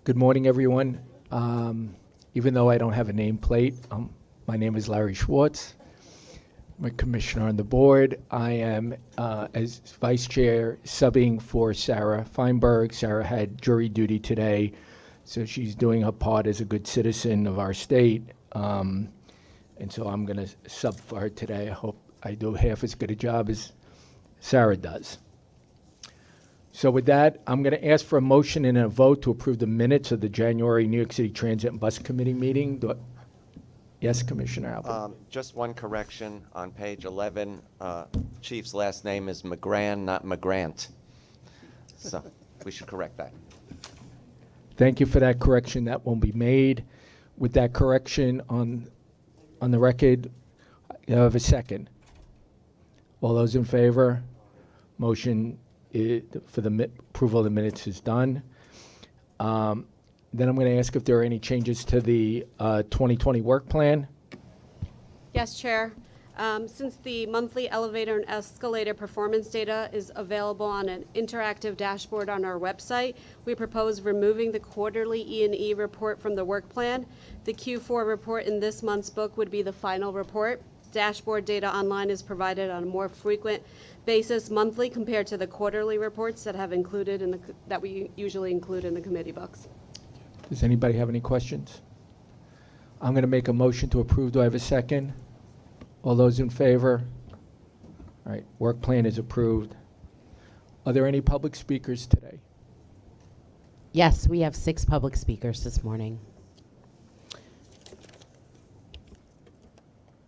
Good morning, everyone. Even though I don't have a nameplate, my name is Larry Schwartz. I'm a commissioner on the board. I am, as vice chair, subbing for Sarah Feinberg. Sarah had jury duty today, so she's doing her part as a good citizen of our state. And so I'm going to sub for her today. I hope I do half as good a job as Sarah does. So with that, I'm going to ask for a motion and a vote to approve the minutes of the January New York City Transit and Bus Committee meeting. Yes, Commissioner Albert. Just one correction on page 11. Chief's last name is McGran, not McGrant. So we should correct that. Thank you for that correction. That won't be made. With that correction on the record, you have a second. All those in favor? Motion for the approval of the minutes is done. Then I'm going to ask if there are any changes to the 2020 work plan. Yes, Chair. Since the monthly elevator and escalator performance data is available on an interactive dashboard on our website, we propose removing the quarterly E&E report from the work plan. The Q4 report in this month's book would be the final report. Dashboard data online is provided on a more frequent basis monthly compared to the quarterly reports that that we usually include in the committee books. Does anybody have any questions? I'm going to make a motion to approve. Do I have a second? All those in favor? All right, work plan is approved. Are there any public speakers today? Yes, we have 6 public speakers this morning.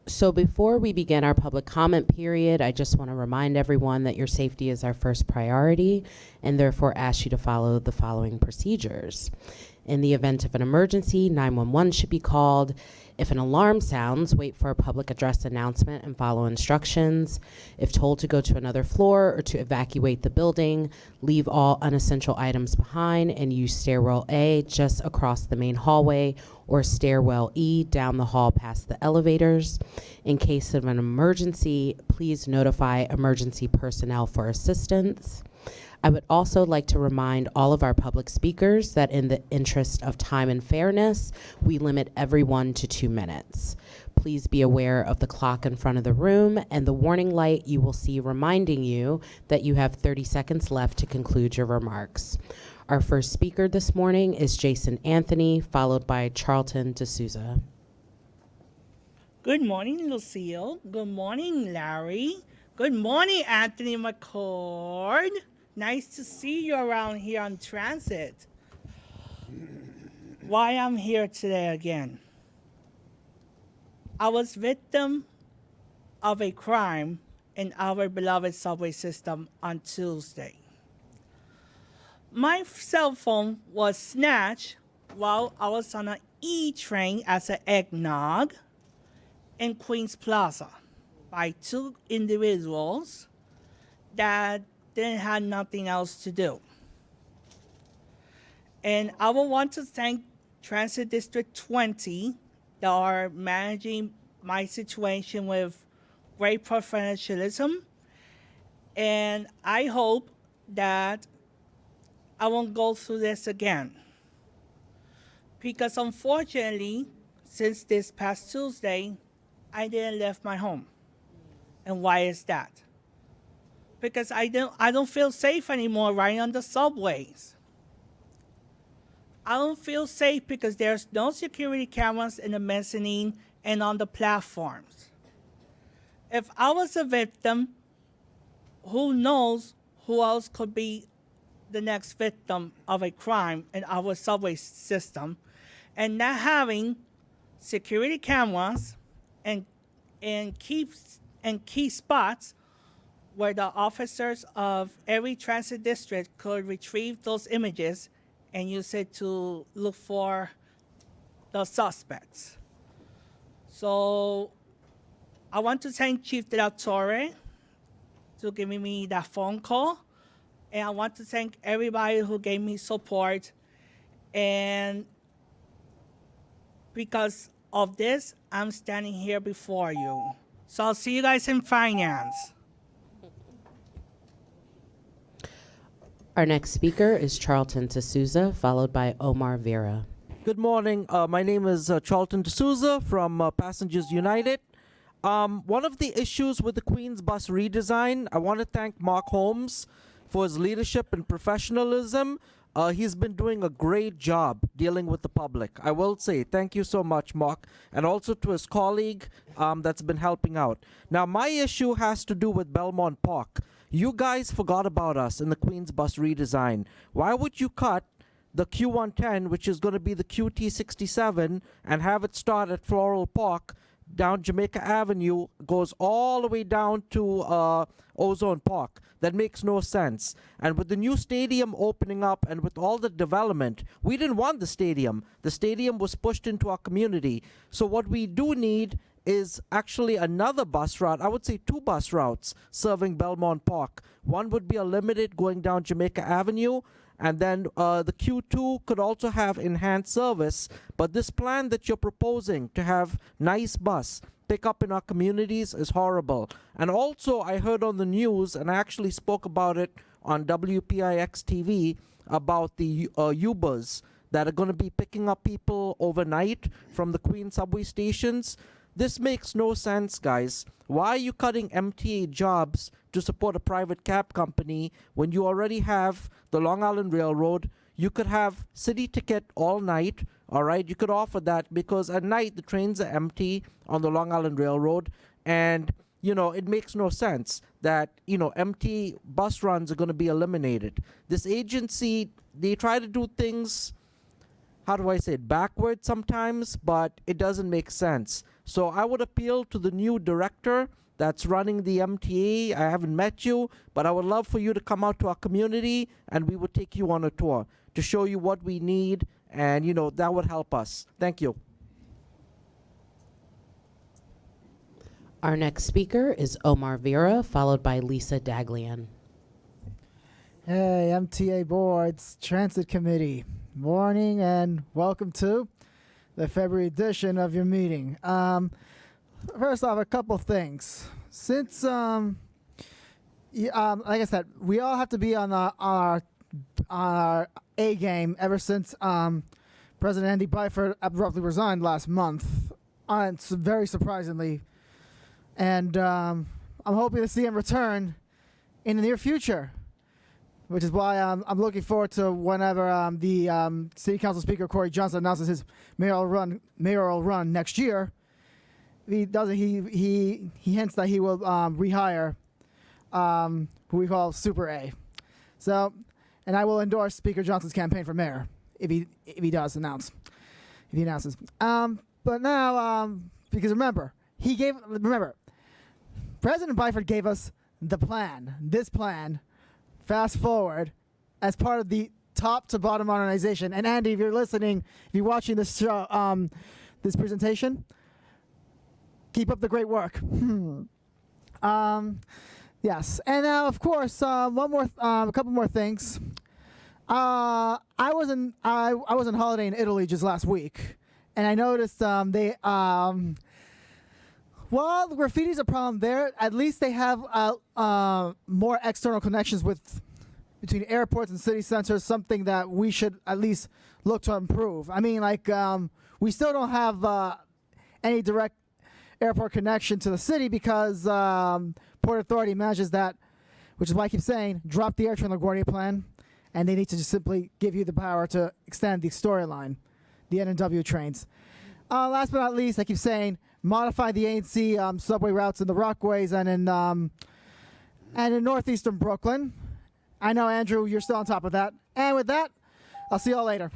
So before we begin our public comment period, I just want to remind everyone that your safety is our first priority and therefore ask you to follow the following procedures. In the event of an emergency, 911 should be called. If an alarm sounds, wait for a public address announcement and follow instructions. If told to go to another floor or to evacuate the building, leave all unessential items behind and use stairwell A just across the main hallway or stairwell E down the hall past the elevators. In case of an emergency, please notify emergency personnel for assistance. I would also like to remind all of our public speakers that in the interest of time and fairness, we limit everyone to 2 minutes. Please be aware of the clock in front of the room and the warning light you will see reminding you that you have 30 seconds left to conclude your remarks. Our first speaker this morning is Jason Anthony, followed by Charlton D'Souza. Good morning, Lucille. Good morning, Larry. Good morning, Anthony McCord. Nice to see you around here on transit. Why I'm here today again. I was victim of a crime in our beloved subway system on Tuesday. My cell phone was snatched while I was on an E train as an eggnog in Queens Plaza by 2 individuals that didn't have nothing else to do. And I would want to thank Transit District 20 that are managing my situation with great professionalism. And I hope that I won't go through this again. Because unfortunately, since this past Tuesday, I didn't leave my home. And why is that? Because I don't feel safe anymore riding on the subways. I don't feel safe because there's no security cameras in the mezzanine and on the platforms. If I was a victim, who knows who else could be the next victim of a crime in our subway system, and not having security cameras and key spots where the officers of every transit district could retrieve those images and use it to look for the suspects. So I want to thank Chief De La Torre for giving me that phone call. And I want to thank everybody who gave me support. And because of this, I'm standing here before you. So I'll see you guys in finance. Our next speaker is Charlton D'Souza, followed by Omar Vera. Good morning. My name is Charlton D'Souza from Passengers United. One of the issues with the Queens bus redesign, I want to thank Mark Holmes for his leadership and professionalism. He's been doing a great job dealing with the public. I will say thank you so much, Mark, and also to his colleague that's been helping out. Now, my issue has to do with Belmont Park. You guys forgot about us in the Queens bus redesign. Why would you cut the Q110, which is going to be the QT67, and have it start at Floral Park down Jamaica Avenue, goes all the way down to Ozone Park? That makes no sense. And with the new stadium opening up and with all the development, we didn't want the stadium. The stadium was pushed into our community. So what we do need is actually another bus route. I would say 2 bus routes serving Belmont Park. One would be a limited going down Jamaica Avenue, and then the Q2 could also have enhanced service. But this plan that you're proposing to have nice bus pick up in our communities is horrible. And also, I heard on the news, and I actually spoke about it on WPIX TV, about the Ubers that are going to be picking up people overnight from the Queen subway stations. This makes no sense, guys. Why are you cutting MTA jobs to support a private cab company when you already have the Long Island Railroad? You could have city ticket all night, all right? You could offer that because at night the trains are empty on the Long Island Railroad, and, it makes no sense that, empty bus runs are going to be eliminated. This agency, they try to do things, how do I say it, backwards sometimes, but it doesn't make sense. So I would appeal to the new director that's running the MTA. I haven't met you, but I would love for you to come out to our community and we would take you on a tour to show you what we need, and that would help us. Thank you. Our next speaker is Omar Vera, followed by Lisa Daglian. Hey, MTA Board's Transit Committee. Morning and welcome to the February edition of your meeting. First off, a couple things. Since, like I said, we all have to be on our A game ever since President Andy Byford abruptly resigned last month, very surprisingly. And I'm hoping to see him return in the near future, which is why I'm looking forward to whenever the City Council Speaker Corey Johnson announces his mayoral run next year. He doesn't. He hints that he will rehire who we call Super A. So, and I will endorse Speaker Johnson's campaign for mayor if he does announce. If he announces. But now, because remember, President Byford gave us the plan. This plan. Fast forward, as part of the top to bottom modernization. And Andy, if you're listening, if you're watching this show, this presentation, keep up the great work. Yes, and now of course, a couple more things. I was on holiday in Italy just last week, and I noticed while the graffiti's a problem there, at least they have more external connections between airports and city centers, something that we should at least look to improve. I mean, we still don't have any direct airport connection to the city because Port Authority manages that, which is why I keep saying, drop the Air Train LaGuardia plan, and they need to just simply give you the power to extend the storyline, the N&W trains. Last but not least, I keep saying, modify the A&C subway routes in the Rockaways and in northeastern Brooklyn. I know, Andrew, you're still on top of that. And with that, I'll see y'all later.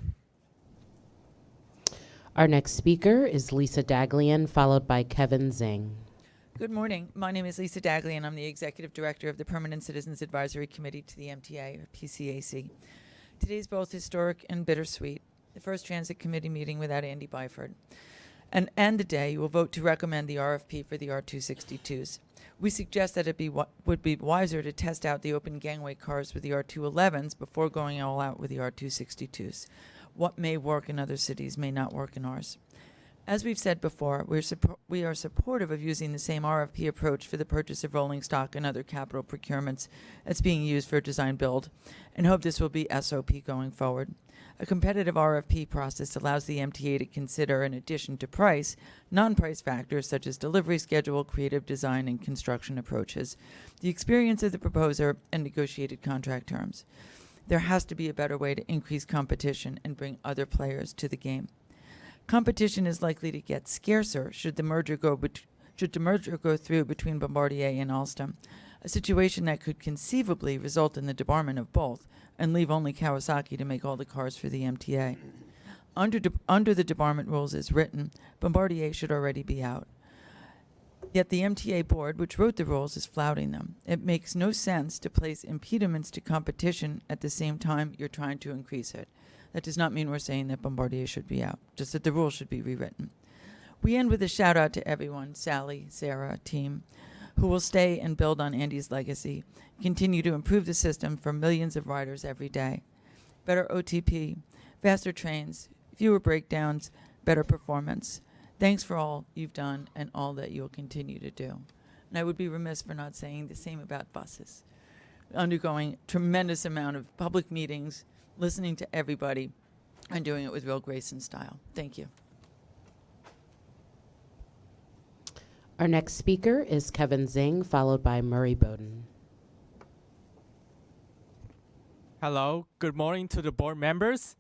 Our next speaker is Lisa Daglian, followed by Kevin Zing. Good morning. My name is Lisa Daglian. I'm the Executive Director of the Permanent Citizens Advisory Committee to the MTA, or PCAC. Today's both historic and bittersweet. The first Transit Committee meeting without Andy Byford. And the day you will vote to recommend the RFP for the R262s. We suggest that it would be wiser to test out the open gangway cars with the R211s before going all out with the R262s. What may work in other cities may not work in ours. As we've said before, we are supportive of using the same RFP approach for the purchase of rolling stock and other capital procurements as being used for design build, and hope this will be SOP going forward. A competitive RFP process allows the MTA to consider, in addition to price, non-price factors such as delivery schedule, creative design, and construction approaches, the experience of the proposer, and negotiated contract terms. There has to be a better way to increase competition and bring other players to the game. Competition is likely to get scarcer should the merger go through between Bombardier and Alstom, a situation that could conceivably result in the debarment of both and leave only Kawasaki to make all the cars for the MTA. Under the debarment rules as written, Bombardier should already be out. Yet the MTA board, which wrote the rules, is flouting them. It makes no sense to place impediments to competition at the same time you're trying to increase it. That does not mean we're saying that Bombardier should be out, just that the rules should be rewritten. We end with a shout out to everyone, Sally, Sarah, team, who will stay and build on Andy's legacy, continue to improve the system for millions of riders every day. Better OTP, faster trains, fewer breakdowns, better performance. Thanks for all you've done and all that you'll continue to do. And I would be remiss for not saying the same about buses. Undergoing tremendous amount of public meetings, listening to everybody, and doing it with real grace and style. Thank you. Our next speaker is Kevin Zing, followed by Murray Bowden. Hello, good morning to the board members.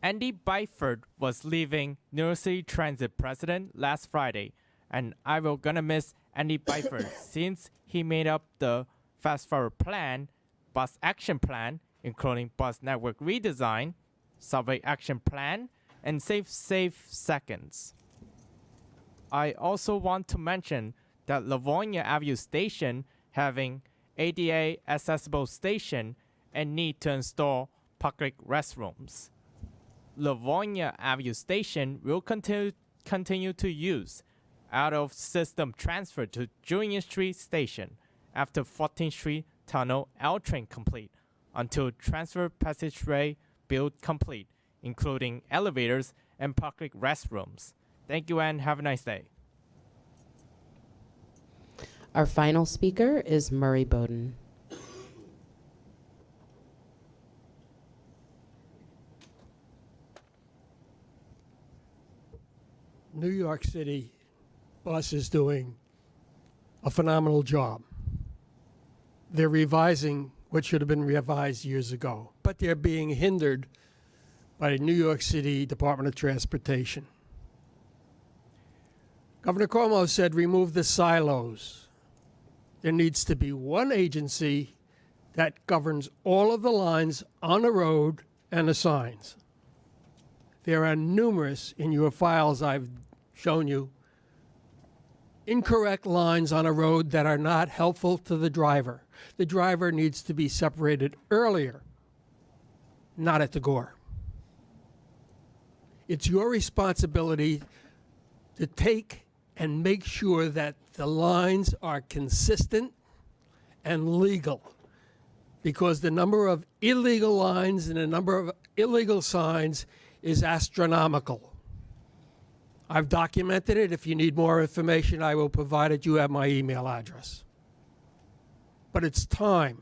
Andy Byford was leaving New York City Transit president last Friday, and I will gonna miss Andy Byford since he made up the Fast Forward plan, bus action plan, including bus network redesign, subway action plan, and safe seconds. I also want to mention that Livonia Avenue Station having ADA accessible station and need to install public restrooms. Livonia Avenue Station will continue to use out-of-system transfer to Union Street Station after 14th Street Tunnel L train complete until transfer passageway build complete, including elevators and public restrooms. Thank you and have a nice day. Our final speaker is Murray Bowden. New York City bus is doing a phenomenal job. They're revising what should have been revised years ago, but they're being hindered by the New York City Department of Transportation. Governor Cuomo said remove the silos. There needs to be one agency that governs all of the lines on the road and the signs. There are numerous in your files I've shown you incorrect lines on a road that are not helpful to the driver. The driver needs to be separated earlier, not at the gore. It's your responsibility to take and make sure that the lines are consistent and legal, because the number of illegal lines and the number of illegal signs is astronomical. I've documented it. If you need more information, I will provide it. You have my email address. But it's time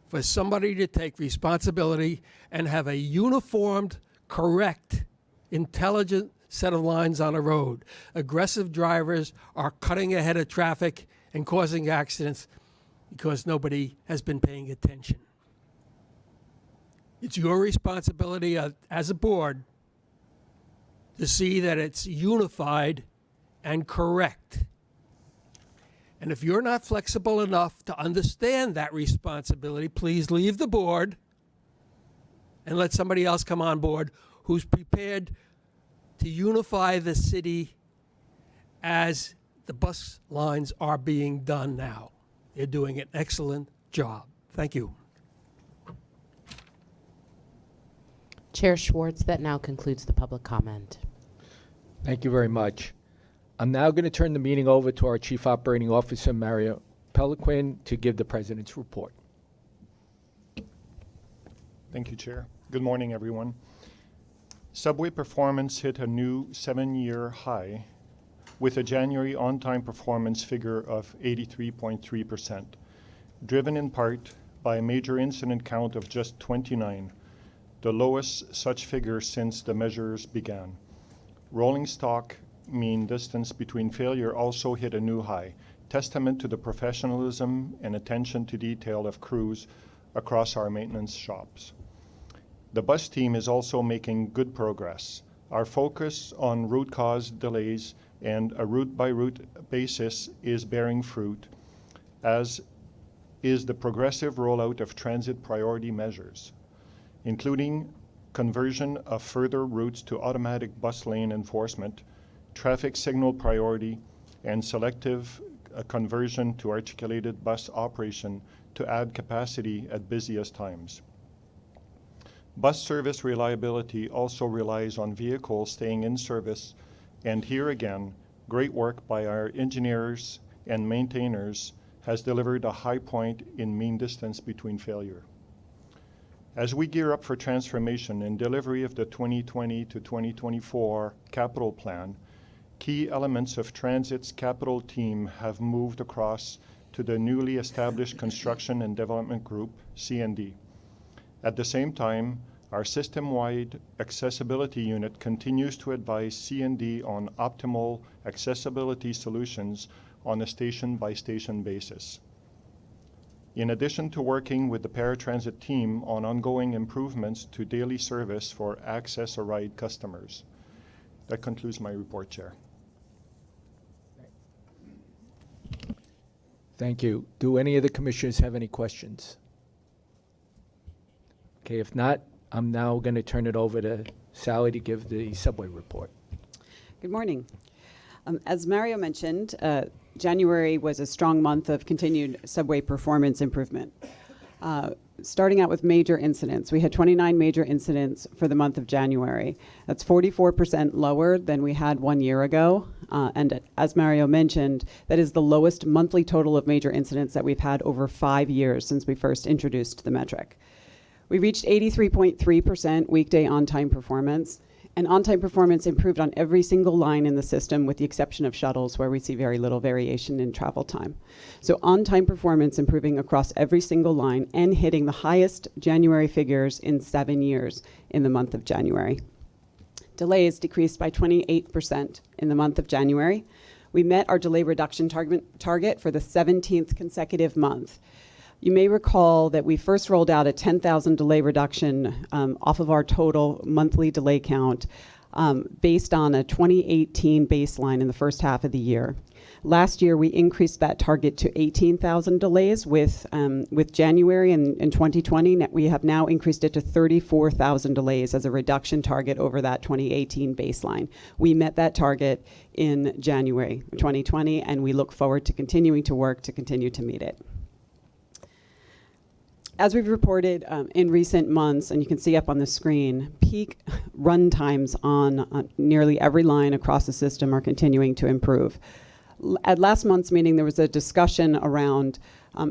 for somebody to take responsibility and have a uniformed, correct, intelligent set of lines on a road. Aggressive drivers are cutting ahead of traffic and causing accidents because nobody has been paying attention. It's your responsibility as a board to see that it's unified and correct. And if you're not flexible enough to understand that responsibility, please leave the board and let somebody else come on board who's prepared to unify the city as the bus lines are being done now. They're doing an excellent job. Thank you. Chair Schwartz, that now concludes the public comment. Thank you very much. I'm now going to turn the meeting over to our Chief Operating Officer, Mario Peliquin, to give the President's report. Thank you, Chair. Good morning, everyone. Subway performance hit a new 7-year high with a January on-time performance figure of 83.3%, driven in part by a major incident count of just 29, the lowest such figure since the measures began. Rolling stock mean distance between failure also hit a new high, testament to the professionalism and attention to detail of crews across our maintenance shops. The bus team is also making good progress. Our focus on root cause delays and a route-by-route basis is bearing fruit, as is the progressive rollout of transit priority measures, including conversion of further routes to automatic bus lane enforcement, traffic signal priority, and selective conversion to articulated bus operation to add capacity at busiest times. Bus service reliability also relies on vehicles staying in service, and here again, great work by our engineers and maintainers has delivered a high point in mean distance between failure. As we gear up for transformation and delivery of the 2020 to 2024 capital plan, key elements of Transit's capital team have moved across to the newly established Construction and Development Group, C&D. At the same time, our system-wide accessibility unit continues to advise C&D on optimal accessibility solutions on a station-by-station basis. In addition to working with the paratransit team on ongoing improvements to daily service for Access a Ride customers. That concludes my report, Chair. Thank you. Do any of the commissioners have any questions? Okay, if not, I'm now going to turn it over to Sally to give the subway report. Good morning. As Mario mentioned, January was a strong month of continued subway performance improvement. Starting out with major incidents, we had 29 major incidents for the month of January. That's 44% lower than we had 1 year ago. And as Mario mentioned, that is the lowest monthly total of major incidents that we've had over 5 years since we first introduced the metric. We reached 83.3% weekday on-time performance, and on-time performance improved on every single line in the system with the exception of shuttles where we see very little variation in travel time. So on-time performance improving across every single line and hitting the highest January figures in 7 years in the month of January. Delays decreased by 28% in the month of January. We met our delay reduction target for the 17th consecutive month. You may recall that we first rolled out a 10,000 delay reduction off of our total monthly delay count based on a 2018 baseline in the first half of the year. Last year, we increased that target to 18,000 delays with January in 2020. We have now increased it to 34,000 delays as a reduction target over that 2018 baseline. We met that target in January 2020, and we look forward to continuing to work to continue to meet it. As we've reported in recent months, and you can see up on the screen, peak run times on nearly every line across the system are continuing to improve. At last month's meeting, there was a discussion around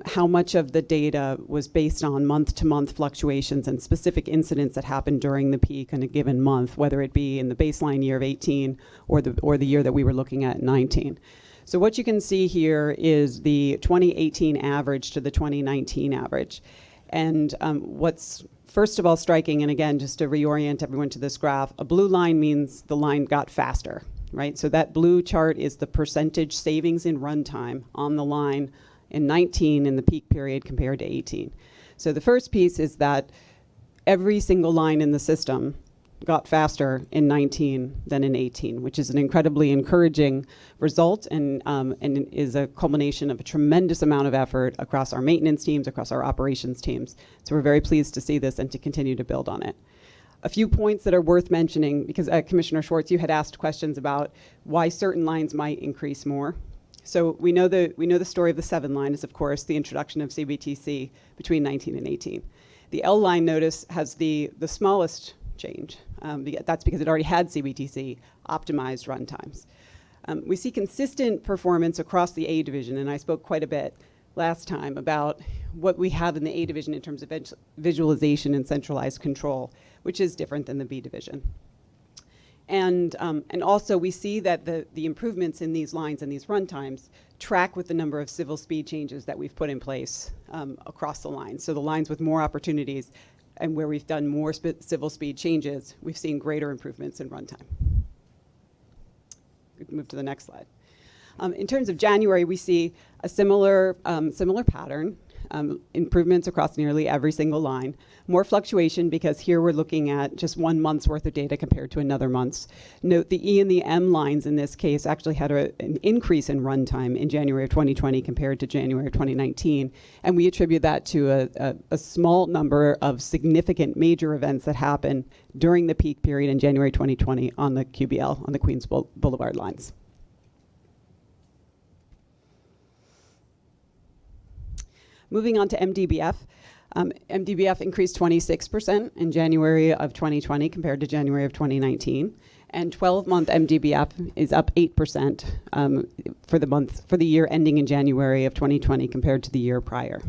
how much of the data was based on month-to-month fluctuations and specific incidents that happened during the peak in a given month, whether it be in the baseline year of 18 or the year that we were looking at, 19. So what you can see here is the 2018 average to the 2019 average. And what's first of all striking, and again, just to reorient everyone to this graph, a blue line means the line got faster, right? So that blue chart is the percentage savings in runtime on the line in 19 in the peak period compared to 18. So the first piece is that every single line in the system got faster in 19 than in 18, which is an incredibly encouraging result and is a culmination of a tremendous amount of effort across our maintenance teams, across our operations teams. So we're very pleased to see this and to continue to build on it. A few points that are worth mentioning, because Commissioner Schwartz, you had asked questions about why certain lines might increase more. So we know the story of the 7 line is, of course, the introduction of CBTC between 19 and 18. The L line, notice, has the smallest change. That's because it already had CBTC optimized runtimes. We see consistent performance across the A division, and I spoke quite a bit last time about what we have in the A division in terms of visualization and centralized control, which is different than the B division. And also we see that the improvements in these lines and these run times track with the number of civil speed changes that we've put in place across the line. So the lines with more opportunities and where we've done more civil speed changes, we've seen greater improvements in runtime. We can move to the next slide. In terms of January, we see a similar pattern, improvements across nearly every single line. More fluctuation because here we're looking at just 1 month's worth of data compared to another month's. Note the E and the M lines in this case actually had an increase in runtime in January of 2020 compared to January of 2019. And we attribute that to a small number of significant major events that happened during the peak period in January 2020 on the QBL, on the Queens Boulevard lines. Moving on to MDBF. MDBF increased 26% in January of 2020 compared to January of 2019. And 12-month MDBF is up 8% for the year ending in January of 2020 compared to the year prior.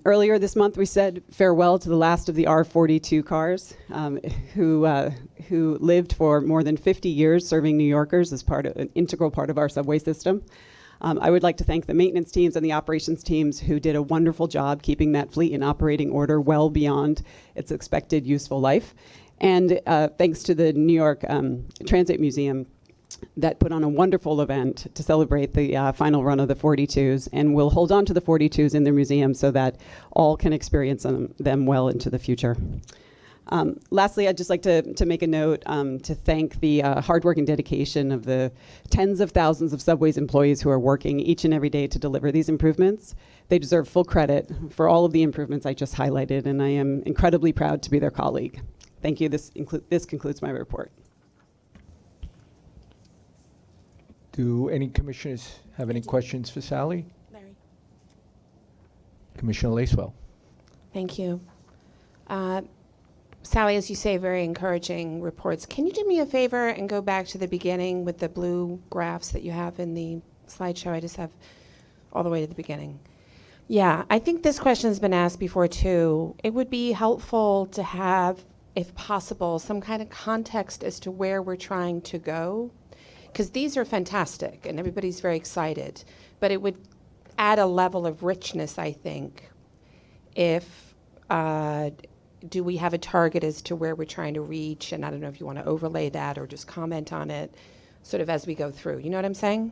Earlier this month, we said farewell to the last of the R42 cars who lived for more than 50 years serving New Yorkers as an integral part of our subway system. I would like to thank the maintenance teams and the operations teams who did a wonderful job keeping that fleet in operating order well beyond its expected useful life. And thanks to the New York Transit Museum that put on a wonderful event to celebrate the final run of the 42s, and we'll hold on to the 42s in the museum so that all can experience them well into the future. Lastly, I'd just like to make a note to thank the hard work and dedication of the tens of thousands of Subway's employees who are working each and every day to deliver these improvements. They deserve full credit for all of the improvements I just highlighted, and I am incredibly proud to be their colleague. Thank you. This concludes my report. Do any commissioners have any questions for Sally? Larry. Commissioner Lacewell. Thank you. Sally, as you say, very encouraging reports. Can you do me a favor and go back to the beginning with the blue graphs that you have in the slideshow? I just have all the way to the beginning. Yeah, I think this question has been asked before too. It would be helpful to have, if possible, some kind of context as to where we're trying to go, because these are fantastic and everybody's very excited, but it would add a level of richness, I think, if do we have a target as to where we're trying to reach? And I don't know if you want to overlay that or just comment on it sort of as we go through. You know what I'm saying?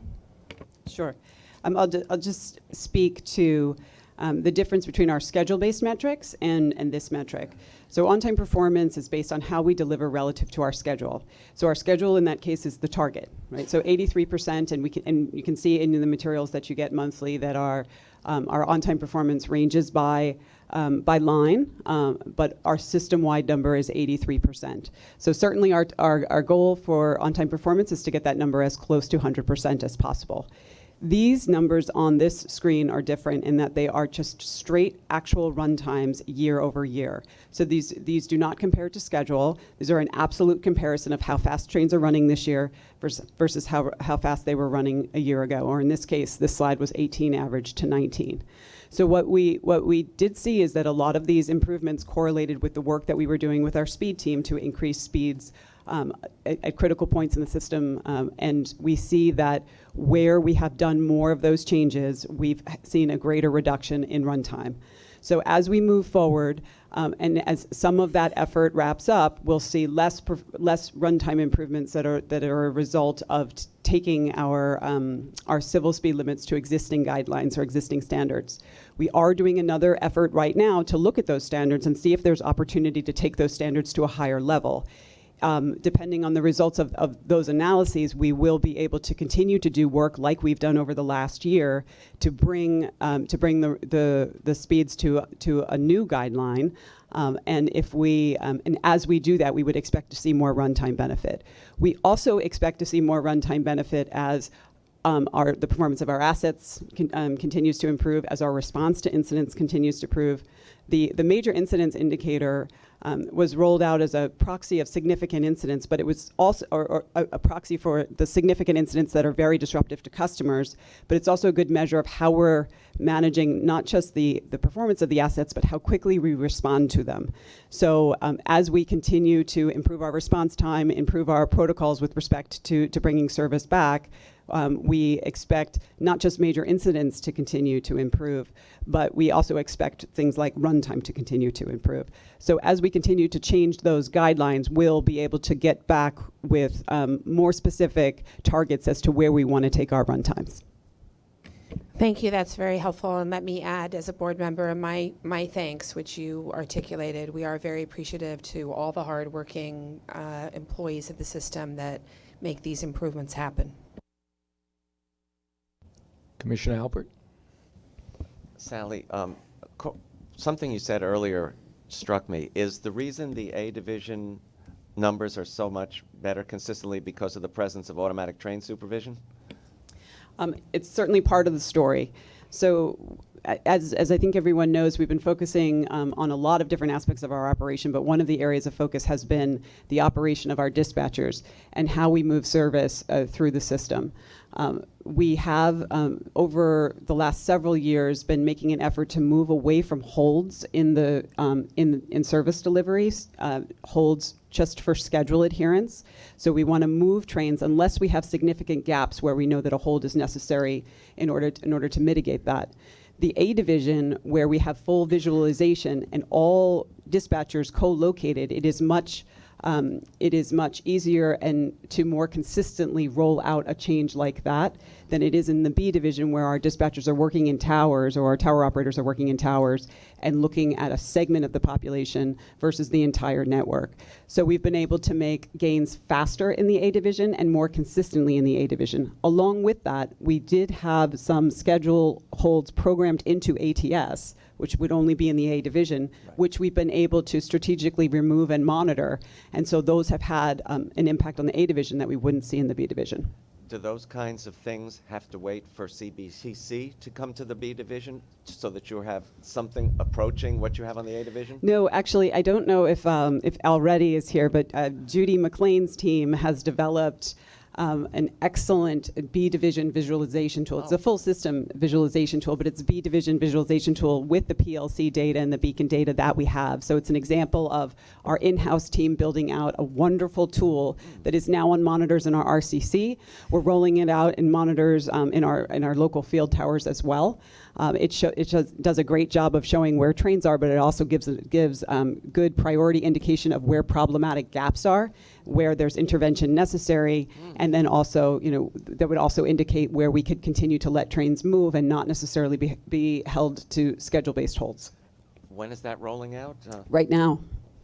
Sure. I'll just speak to the difference between our schedule-based metrics and this metric. So on-time performance is based on how we deliver relative to our schedule. So our schedule in that case is the target, right? So 83%, and you can see in the materials that you get monthly that our on-time performance ranges by line, but our system-wide number is 83%. So certainly our goal for on-time performance is to get that number as close to 100% as possible. These numbers on this screen are different in that they are just straight actual run times year over year. So these do not compare to schedule. These are an absolute comparison of how fast trains are running this year versus how fast they were running a year ago. Or in this case, this slide was 18 average to 19. So what we did see is that a lot of these improvements correlated with the work that we were doing with our speed team to increase speeds at critical points in the system, and we see that where we have done more of those changes, we've seen a greater reduction in runtime. So as we move forward, and as some of that effort wraps up, we'll see less runtime improvements that are a result of taking our civil speed limits to existing guidelines or existing standards. We are doing another effort right now to look at those standards and see if there's opportunity to take those standards to a higher level. Depending on the results of those analyses, we will be able to continue to do work like we've done over the last year to bring the speeds to a new guideline. And as we do that, we would expect to see more runtime benefit. We also expect to see more runtime benefit as the performance of our assets continues to improve, as our response to incidents continues to improve. The major incidents indicator was rolled out as a proxy of significant incidents, but it was also a proxy for the significant incidents that are very disruptive to customers, but it's also a good measure of how we're managing not just the performance of the assets, but how quickly we respond to them. So as we continue to improve our response time, improve our protocols with respect to bringing service back, we expect not just major incidents to continue to improve, but we also expect things like runtime to continue to improve. So as we continue to change those guidelines, we'll be able to get back with more specific targets as to where we want to take our runtimes. Thank you. That's very helpful. And let me add, as a board member, my thanks, which you articulated. We are very appreciative to all the hardworking employees of the system that make these improvements happen. Commissioner Albert? Sally, something you said earlier struck me. Is the reason the A division numbers are so much better consistently because of the presence of automatic train supervision? It's certainly part of the story. So as I think everyone knows, we've been focusing on a lot of different aspects of our operation, but one of the areas of focus has been the operation of our dispatchers and how we move service through the system. We have, over the last several years, been making an effort to move away from holds in the in service deliveries, holds just for schedule adherence. So we want to move trains unless we have significant gaps where we know that a hold is necessary in order to mitigate that. The A division, where we have full visualization and all dispatchers co-located, it is much easier and to more consistently roll out a change like that than it is in the B division, where our dispatchers are working in towers, or our tower operators are working in towers and looking at a segment of the population versus the entire network. So we've been able to make gains faster in the A division and more consistently in the A division. Along with that, we did have some schedule holds programmed into ATS, which would only be in the A division, which we've been able to strategically remove and monitor. And so those have had an impact on the A division that we wouldn't see in the B division. Do those kinds of things have to wait for CBCC to come to the B division so that you have something approaching what you have on the A division? No, actually, I don't know if Already is here, but Judy McLean's team has developed an excellent B division visualization tool. It's a full system visualization tool, but it's a B division visualization tool with the PLC data and the beacon data that we have. So it's an example of our in-house team building out a wonderful tool that is now on monitors in our RCC. We're rolling it out in monitors in our local field towers as well. It does a great job of showing where trains are, but it also gives good priority indication of where problematic gaps are, where there's intervention necessary, and then also, that would also indicate where we could continue to let trains move and not necessarily be held to schedule-based holds. When is that rolling out? Right now.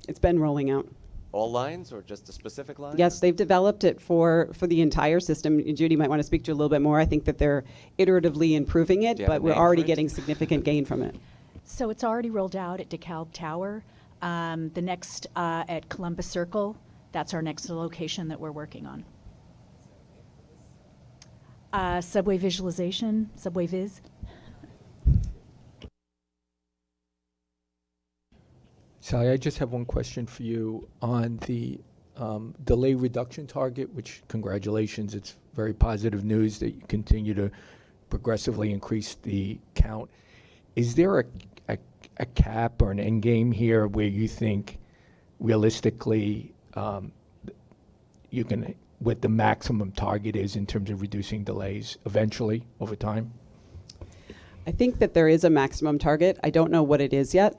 It's been rolling out. All lines or just a specific line? Yes, they've developed it for the entire system. Judy might want to speak to you a little bit more. I think that they're iteratively improving it, but we're already getting significant gain from it. So it's already rolled out at DeKalb Tower. The next at Columbus Circle, that's our next location that we're working on. Subway visualization, Subway Viz. Sally, I just have one question for you on the delay reduction target, which, congratulations, it's very positive news that you continue to progressively increase the count. Is there a cap or an end game here where you think realistically you can, what the maximum target is in terms of reducing delays eventually over time? I think that there is a maximum target. I don't know what it is yet.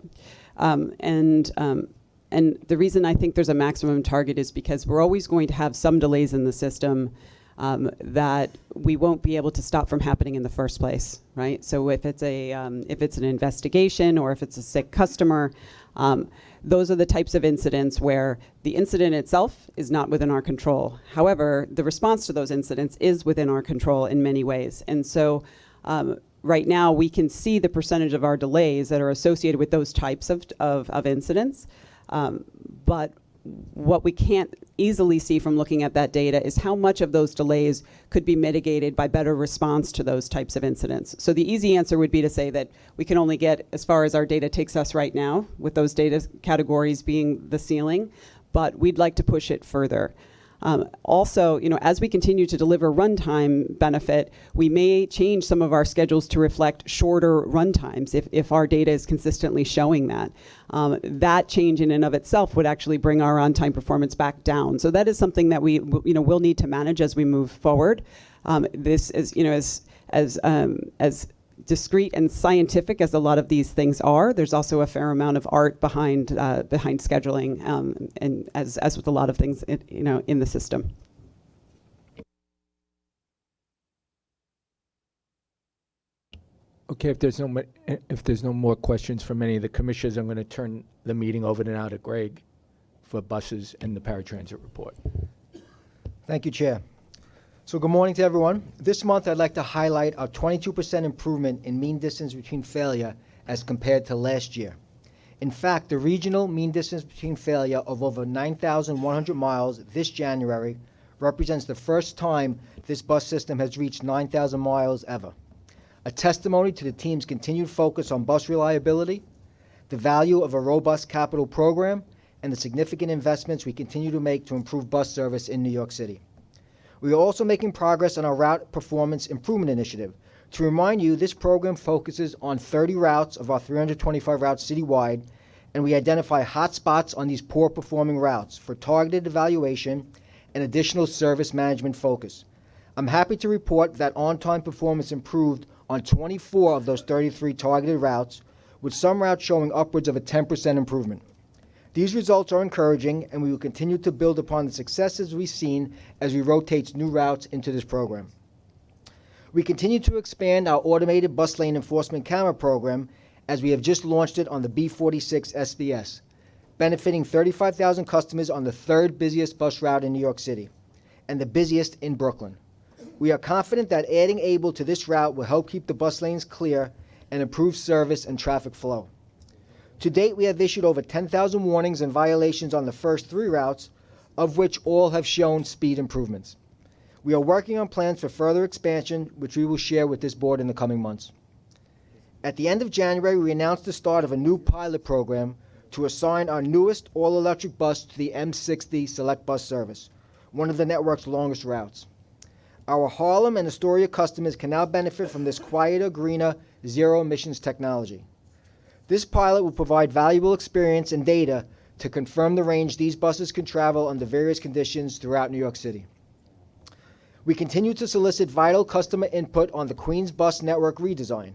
And the reason I think there's a maximum target is because we're always going to have some delays in the system that we won't be able to stop from happening in the first place, right? So if it's an investigation or if it's a sick customer, those are the types of incidents where the incident itself is not within our control. However, the response to those incidents is within our control in many ways. And so right now we can see the percentage of our delays that are associated with those types of incidents. But what we can't easily see from looking at that data is how much of those delays could be mitigated by better response to those types of incidents. So the easy answer would be to say that we can only get as far as our data takes us right now, with those data categories being the ceiling, but we'd like to push it further. Also, as we continue to deliver runtime benefit, we may change some of our schedules to reflect shorter runtimes if our data is consistently showing that. That change in and of itself would actually bring our on-time performance back down. So that is something that we will need to manage as we move forward. This is, as discrete and scientific as a lot of these things are, there's also a fair amount of art behind scheduling, and as with a lot of things in the system. Okay, if there's no more questions from any of the commissioners, I'm going to turn the meeting over now to Greg for buses and the paratransit report. Thank you, Chair. So good morning to everyone. This month I'd like to highlight our 22% improvement in mean distance between failure as compared to last year. In fact, the regional mean distance between failure of over 9,100 miles this January represents the first time this bus system has reached 9,000 miles ever. A testimony to the team's continued focus on bus reliability, the value of a robust capital program, and the significant investments we continue to make to improve bus service in New York City. We are also making progress on our Route Performance Improvement Initiative. To remind you, this program focuses on 30 routes of our 325 routes citywide, and we identify hot spots on these poor performing routes for targeted evaluation and additional service management focus. I'm happy to report that on-time performance improved on 24 of those 33 targeted routes, with some routes showing upwards of a 10% improvement. These results are encouraging, and we will continue to build upon the successes we've seen as we rotate new routes into this program. We continue to expand our automated bus lane enforcement camera program, as we have just launched it on the B46 SBS, benefiting 35,000 customers on the third busiest bus route in New York City, and the busiest in Brooklyn. We are confident that adding ABLE to this route will help keep the bus lanes clear and improve service and traffic flow. To date, we have issued over 10,000 warnings and violations on the first 3 routes, of which all have shown speed improvements. We are working on plans for further expansion, which we will share with this board in the coming months. At the end of January, we announced the start of a new pilot program to assign our newest all-electric bus to the M60 Select Bus Service, one of the network's longest routes. Our Harlem and Astoria customers can now benefit from this quieter, greener, zero-emissions technology. This pilot will provide valuable experience and data to confirm the range these buses can travel under various conditions throughout New York City. We continue to solicit vital customer input on the Queens bus network redesign.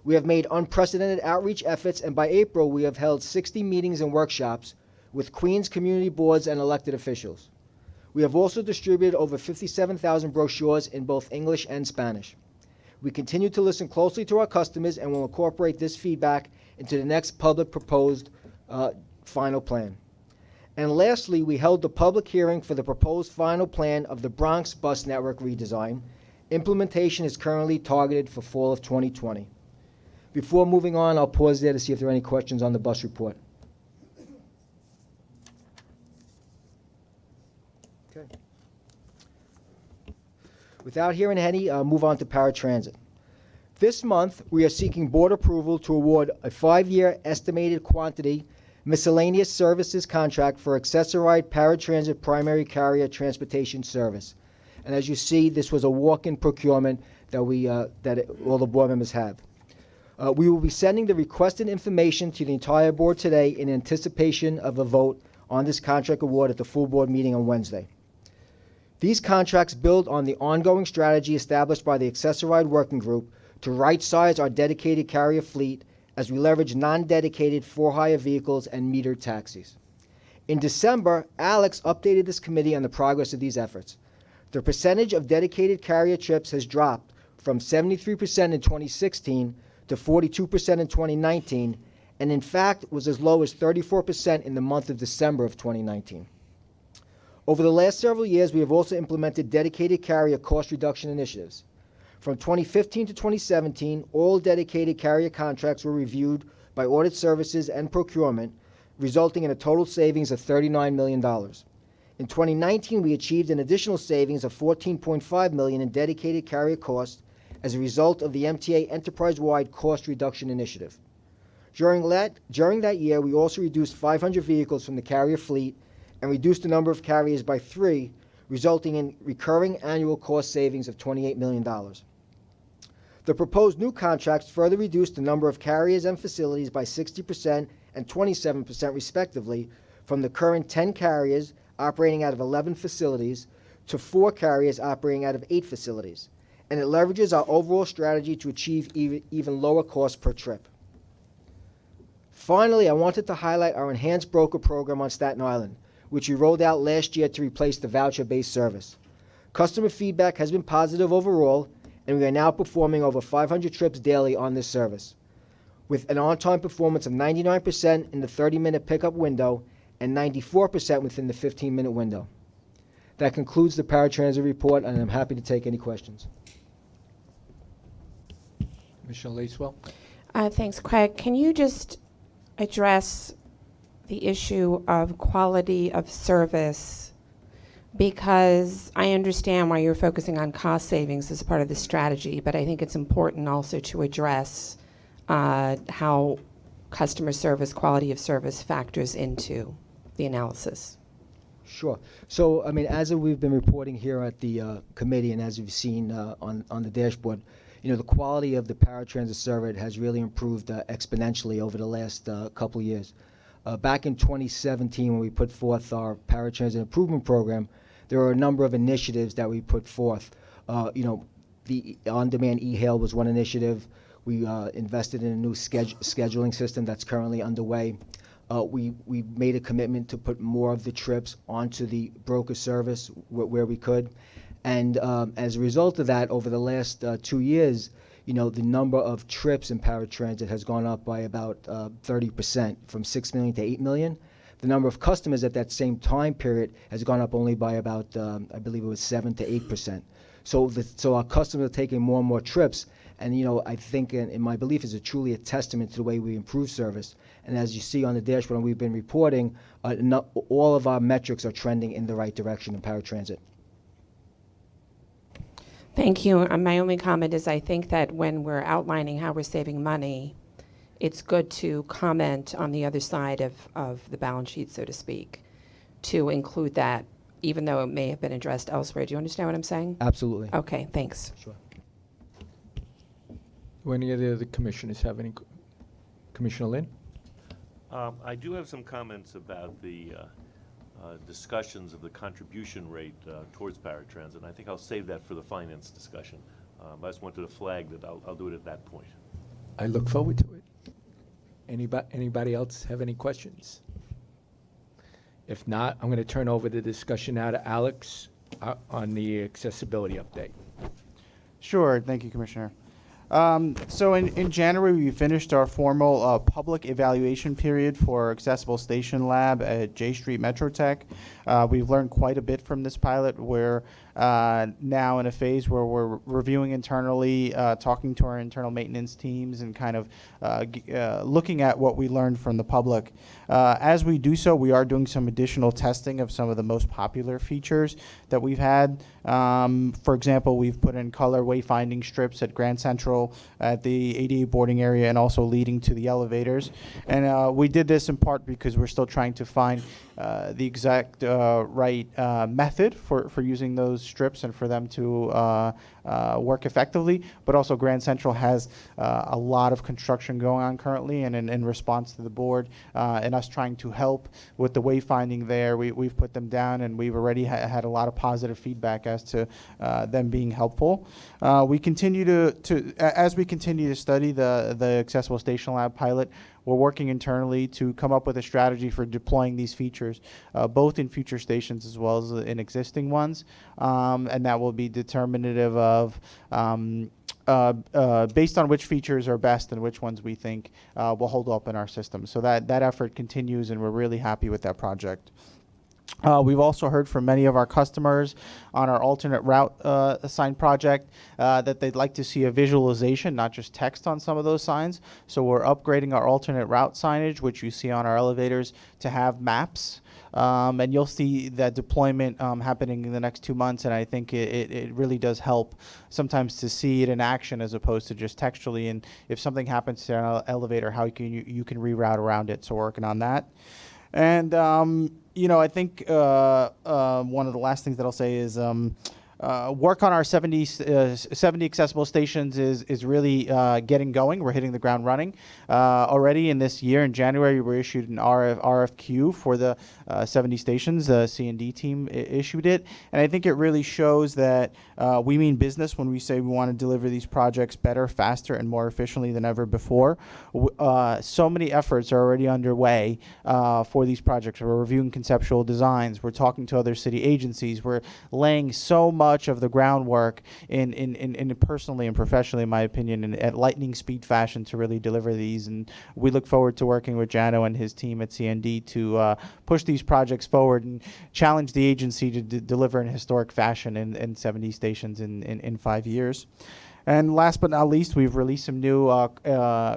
We have made unprecedented outreach efforts, and by April, we have held 60 meetings and workshops with Queens community boards and elected officials. We have also distributed over 57,000 brochures in both English and Spanish. We continue to listen closely to our customers and will incorporate this feedback into the next public proposed final plan. And lastly, we held the public hearing for the proposed final plan of the Bronx bus network redesign. Implementation is currently targeted for fall of 2020. Before moving on, I'll pause there to see if there are any questions on the bus report. Okay. Without hearing any, move on to paratransit. This month, we are seeking board approval to award a 5-year estimated quantity miscellaneous services contract for accessorized paratransit primary carrier transportation service. And as you see, this was a walk-in procurement that all the board members have. We will be sending the requested information to the entire board today in anticipation of a vote on this contract award at the full board meeting on Wednesday. These contracts build on the ongoing strategy established by the Accessorized Working Group to right-size our dedicated carrier fleet as we leverage non-dedicated for-hire vehicles and metered taxis. In December, Alex updated this committee on the progress of these efforts. The percentage of dedicated carrier trips has dropped from 73% in 2016 to 42% in 2019, and in fact was as low as 34% in the month of December of 2019. Over the last several years, we have also implemented dedicated carrier cost reduction initiatives. From 2015 to 2017, all dedicated carrier contracts were reviewed by audit services and procurement, resulting in a total savings of $39 million. In 2019, we achieved an additional savings of $14.5 million in dedicated carrier costs as a result of the MTA enterprise-wide cost reduction initiative. During that year, we also reduced 500 vehicles from the carrier fleet and reduced the number of carriers by 3, resulting in recurring annual cost savings of $28 million. The proposed new contracts further reduce the number of carriers and facilities by 60% and 27% respectively, from the current 10 carriers operating out of 11 facilities to 4 carriers operating out of 8 facilities. And it leverages our overall strategy to achieve even lower cost per trip. Finally, I wanted to highlight our enhanced broker program on Staten Island, which we rolled out last year to replace the voucher-based service. Customer feedback has been positive overall, and we are now performing over 500 trips daily on this service, with an on-time performance of 99% in the 30-minute pickup window and 94% within the 15-minute window. That concludes the paratransit report, and I'm happy to take any questions. Commissioner Lacewell? Thanks, Craig. Can you just address the issue of quality of service? Because I understand why you're focusing on cost savings as part of the strategy, but I think it's important also to address how customer service, quality of service factors into the analysis. Sure. So, I mean, as we've been reporting here at the committee, and as you've seen on the dashboard, the quality of the paratransit service has really improved exponentially over the last couple of years. Back in 2017, when we put forth our paratransit improvement program, there were a number of initiatives that we put forth. The on-demand e-hail was one initiative. We invested in a new scheduling system that's currently underway. We made a commitment to put more of the trips onto the broker service where we could. And as a result of that, over the last 2 years, the number of trips in paratransit has gone up by about 30%, from 6 million to 8 million. The number of customers at that same time period has gone up only by about, I believe it was 7 to 8%. So our customers are taking more and more trips, and I think, in my belief, is truly a testament to the way we improve service. And as you see on the dashboard, and we've been reporting, all of our metrics are trending in the right direction in paratransit. Thank you. My only comment is I think that when we're outlining how we're saving money, it's good to comment on the other side of the balance sheet, so to speak, to include that, even though it may have been addressed elsewhere. Do you understand what I'm saying? Absolutely. Okay, thanks. Sure. Do any of the other commissioners have any? Commissioner Lynn? I do have some comments about the discussions of the contribution rate towards paratransit, and I think I'll save that for the finance discussion. I just wanted to flag that I'll do it at that point. I look forward to it. Anybody else have any questions? If not, I'm going to turn over the discussion now to Alex on the accessibility update. Sure. Thank you, Commissioner. So in January, we finished our formal public evaluation period for Accessible Station Lab at J Street Metro Tech. We've learned quite a bit from this pilot. We're now in a phase where we're reviewing internally, talking to our internal maintenance teams, and kind of looking at what we learned from the public. As we do so, we are doing some additional testing of some of the most popular features that we've had. For example, we've put in color wayfinding strips at Grand Central, at the ADA boarding area, and also leading to the elevators. And we did this in part because we're still trying to find the exact right method for using those strips and for them to work effectively. But also Grand Central has a lot of construction going on currently, and in response to the board and us trying to help with the wayfinding there, we've put them down, and we've already had a lot of positive feedback as to them being helpful. We continue as we continue to study the Accessible Station Lab pilot, we're working internally to come up with a strategy for deploying these features, both in future stations as well as in existing ones, and that will be determinative of based on which features are best and which ones we think will hold up in our system. So that effort continues, and we're really happy with that project. We've also heard from many of our customers on our alternate route sign project that they'd like to see a visualization, not just text on some of those signs. So we're upgrading our alternate route signage, which you see on our elevators, to have maps. And you'll see that deployment happening in the next 2 months, and I think it really does help sometimes to see it in action as opposed to just textually. And if something happens to an elevator, how you can reroute around it. So we're working on that. And I think one of the last things that I'll say is work on our 70 accessible stations is really getting going. We're hitting the ground running. Already in this year, in January, we issued an RFQ for the 70 stations. The C&D team issued it. And I think it really shows that we mean business when we say we want to deliver these projects better, faster, and more efficiently than ever before. So many efforts are already underway for these projects. We're reviewing conceptual designs. We're talking to other city agencies. We're laying so much of the groundwork in personally and professionally, in my opinion, at lightning speed fashion to really deliver these. And we look forward to working with Jano and his team at C&D to push these projects forward and challenge the agency to deliver in historic fashion in 70 stations in 5 years. And last but not least, we've released some new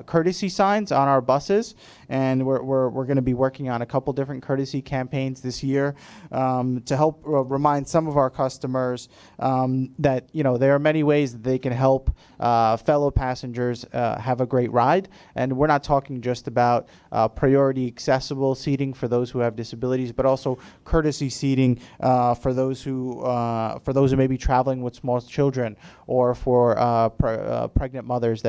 courtesy signs on our buses, and we're going to be working on a couple different courtesy campaigns this year to help remind some of our customers that there are many ways that they can help fellow passengers have a great ride. And we're not talking just about priority accessible seating for those who have disabilities, but also courtesy seating for those who may be traveling with small children, or for pregnant mothers,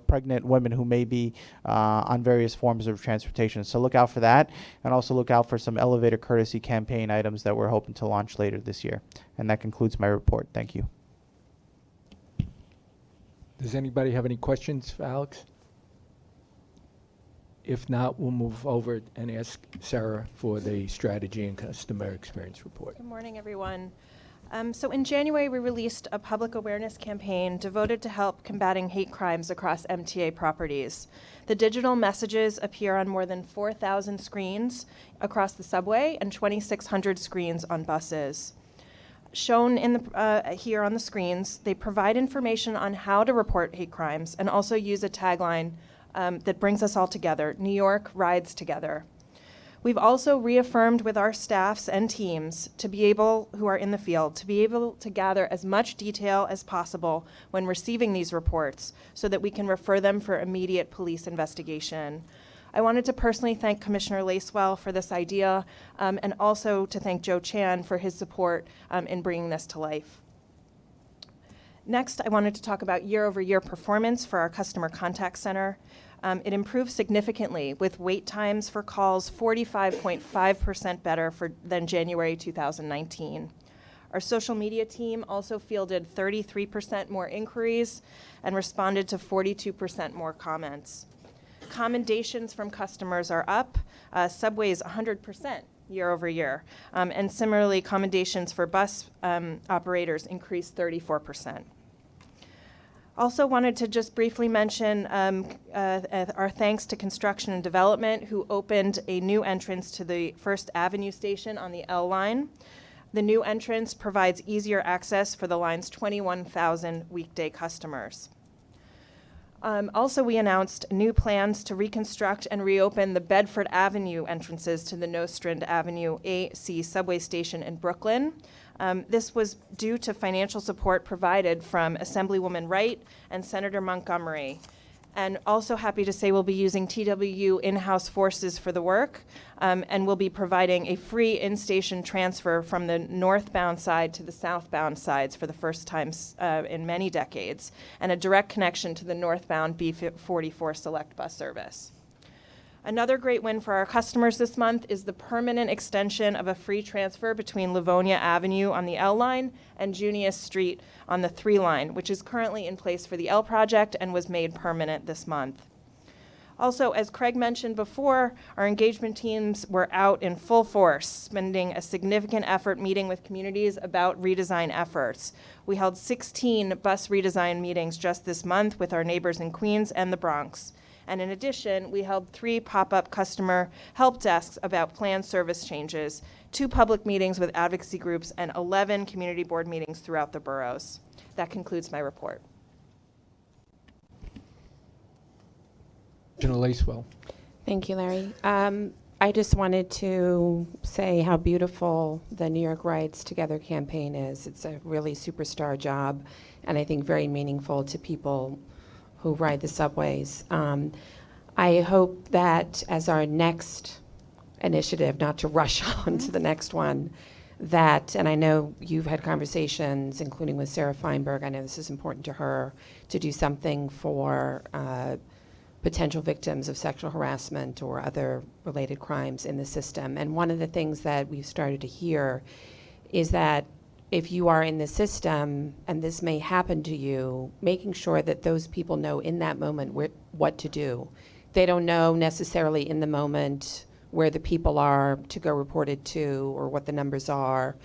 pregnant women who may be on various forms of transportation. So look out for that, and also look out for some elevator courtesy campaign items that we're hoping to launch later this year. And that concludes my report. Thank you. Does anybody have any questions for Alex? If not, we'll move over and ask Sarah for the strategy and customer experience report. Good morning, everyone. So in January, we released a public awareness campaign devoted to help combating hate crimes across MTA properties. The digital messages appear on more than 4,000 screens across the subway and 2,600 screens on buses. Shown in the, here on the screens, they provide information on how to report hate crimes and also use a tagline that brings us all together: New York rides together. We've also reaffirmed with our staffs and teams who are in the field to be able to gather as much detail as possible when receiving these reports so that we can refer them for immediate police investigation. I wanted to personally thank Commissioner Lacewell for this idea, and also to thank Joe Chan for his support in bringing this to life. Next, I wanted to talk about year-over-year performance for our customer contact center. It improved significantly, with wait times for calls 45.5% better than January 2019. Our social media team also fielded 33% more inquiries and responded to 42% more comments. Commendations from customers are up. Subway's 100% year over year. And similarly, commendations for bus operators increased 34%. Also wanted to just briefly mention our thanks to Construction and Development, who opened a new entrance to the First Avenue station on the L line. The new entrance provides easier access for the line's 21,000 weekday customers. Also, we announced new plans to reconstruct and reopen the Bedford Avenue entrances to the Nostrand Avenue AC subway station in Brooklyn. This was due to financial support provided from Assemblywoman Wright and Senator Montgomery. And also happy to say we'll be using TWU in-house forces for the work, and we'll be providing a free in-station transfer from the northbound side to the southbound sides for the first time in many decades, and a direct connection to the northbound B44 Select bus service. Another great win for our customers this month is the permanent extension of a free transfer between Livonia Avenue on the L line and Junius Street on the 3 line, which is currently in place for the L project and was made permanent this month. Also, as Craig mentioned before, our engagement teams were out in full force, spending a significant effort meeting with communities about redesign efforts. We held 16 bus redesign meetings just this month with our neighbors in Queens and the Bronx. And in addition, we held 3 pop-up customer help desks about planned service changes, 2 public meetings with advocacy groups, and 11 community board meetings throughout the boroughs. That concludes my report. Commissioner Lacewell. Thank you, Larry. I just wanted to say how beautiful the New York Rides Together campaign is. It's a really superstar job, and I think very meaningful to people who ride the subways. I hope that as our next initiative, not to rush on to the next one, that, and I know you've had conversations, including with Sarah Feinberg, I know this is important to her, to do something for potential victims of sexual harassment or other related crimes in the system. And one of the things that we've started to hear is that if you are in the system and this may happen to you, making sure that those people know in that moment what to do. They don't know necessarily in the moment where the people are to go report it to or what the numbers are,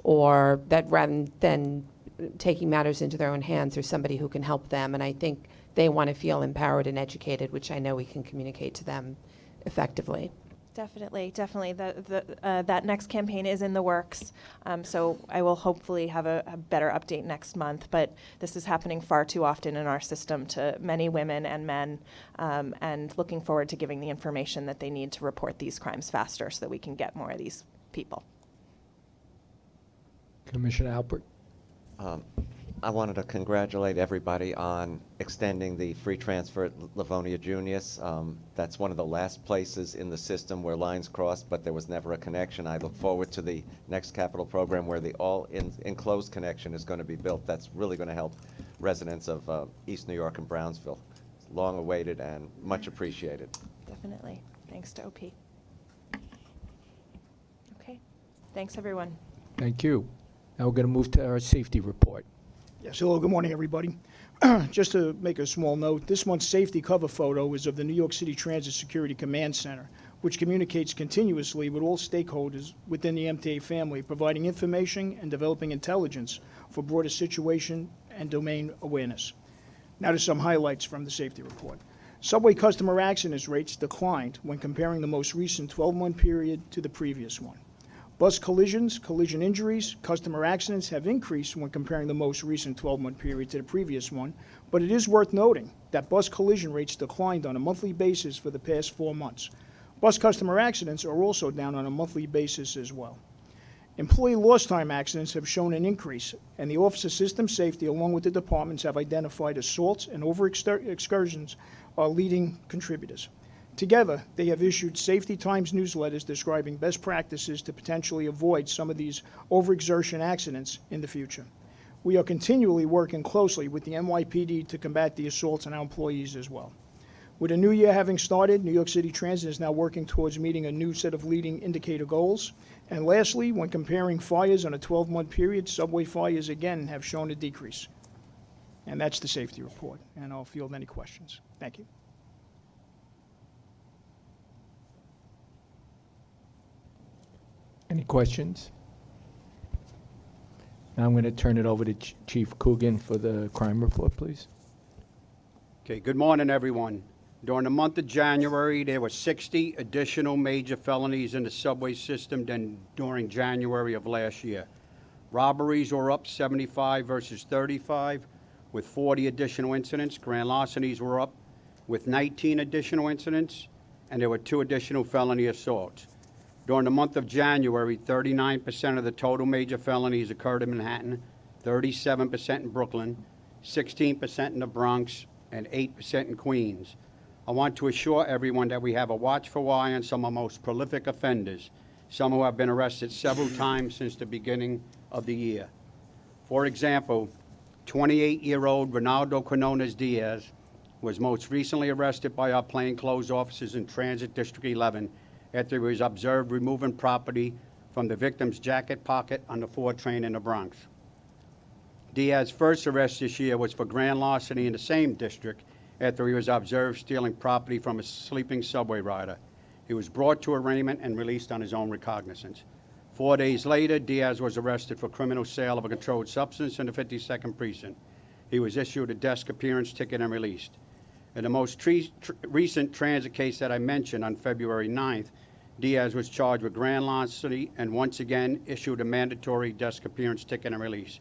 or that rather than taking matters into their own hands, there's somebody who can help them. And I think they want to feel empowered and educated, which I know we can communicate to them effectively. Definitely. That next campaign is in the works, so I will hopefully have a better update next month, but this is happening far too often in our system to many women and men, and looking forward to giving the information that they need to report these crimes faster so that we can get more of these people. Commissioner Alpert. I wanted to congratulate everybody on extending the free transfer at Livonia Junius. That's one of the last places in the system where lines crossed, but there was never a connection. I look forward to the next capital program where the all-enclosed connection is going to be built. That's really going to help residents of East New York and Brownsville. It's long awaited and much appreciated. Definitely. Thanks to OP. Okay. Thanks, everyone. Thank you. Now we're going to move to our safety report. Yes, hello, good morning, everybody. Just to make a small note, this month's safety cover photo is of the New York City Transit Security Command Center, which communicates continuously with all stakeholders within the MTA family, providing information and developing intelligence for broader situation and domain awareness. Now to some highlights from the safety report. Subway customer accident rates declined when comparing the most recent 12-month period to the previous one. Bus collisions, collision injuries, customer accidents have increased when comparing the most recent 12-month period to the previous one, but it is worth noting that bus collision rates declined on a monthly basis for the past 4 months. Bus customer accidents are also down on a monthly basis as well. Employee lost time accidents have shown an increase, and the Office of System Safety, along with the departments, have identified assaults and overexcursions are leading contributors. Together, they have issued Safety Times newsletters describing best practices to potentially avoid some of these overexertion accidents in the future. We are continually working closely with the NYPD to combat the assaults on our employees as well. With a new year having started, New York City Transit is now working towards meeting a new set of leading indicator goals. And lastly, when comparing fires on a 12-month period, subway fires again have shown a decrease. And that's the safety report, and I'll field any questions. Thank you. Any questions? Now I'm going to turn it over to Chief Coogan for the crime report, please. Okay, good morning, everyone. During the month of January, there were 60 additional major felonies in the subway system than during January of last year. Robberies were up 75 versus 35, with 40 additional incidents. Grand larcenies were up with 19 additional incidents, and there were 2 additional felony assaults. During the month of January, 39% of the total major felonies occurred in Manhattan, 37% in Brooklyn, 16% in the Bronx, and 8% in Queens. I want to assure everyone that we have a watchful eye on some of the most prolific offenders, some who have been arrested several times since the beginning of the year. For example, 28-year-old Ronaldo Quinones Diaz was most recently arrested by our plainclothes officers in Transit District 11 after he was observed removing property from the victim's jacket pocket on the 4 train in the Bronx. Diaz's first arrest this year was for grand larceny in the same district after he was observed stealing property from a sleeping subway rider. He was brought to arraignment and released on his own recognizance. 4 days later, Diaz was arrested for criminal sale of a controlled substance in the 52nd Precinct. He was issued a desk appearance ticket and released. In the most recent transit case that I mentioned on February 9th, Diaz was charged with grand larceny and once again issued a mandatory desk appearance ticket and release.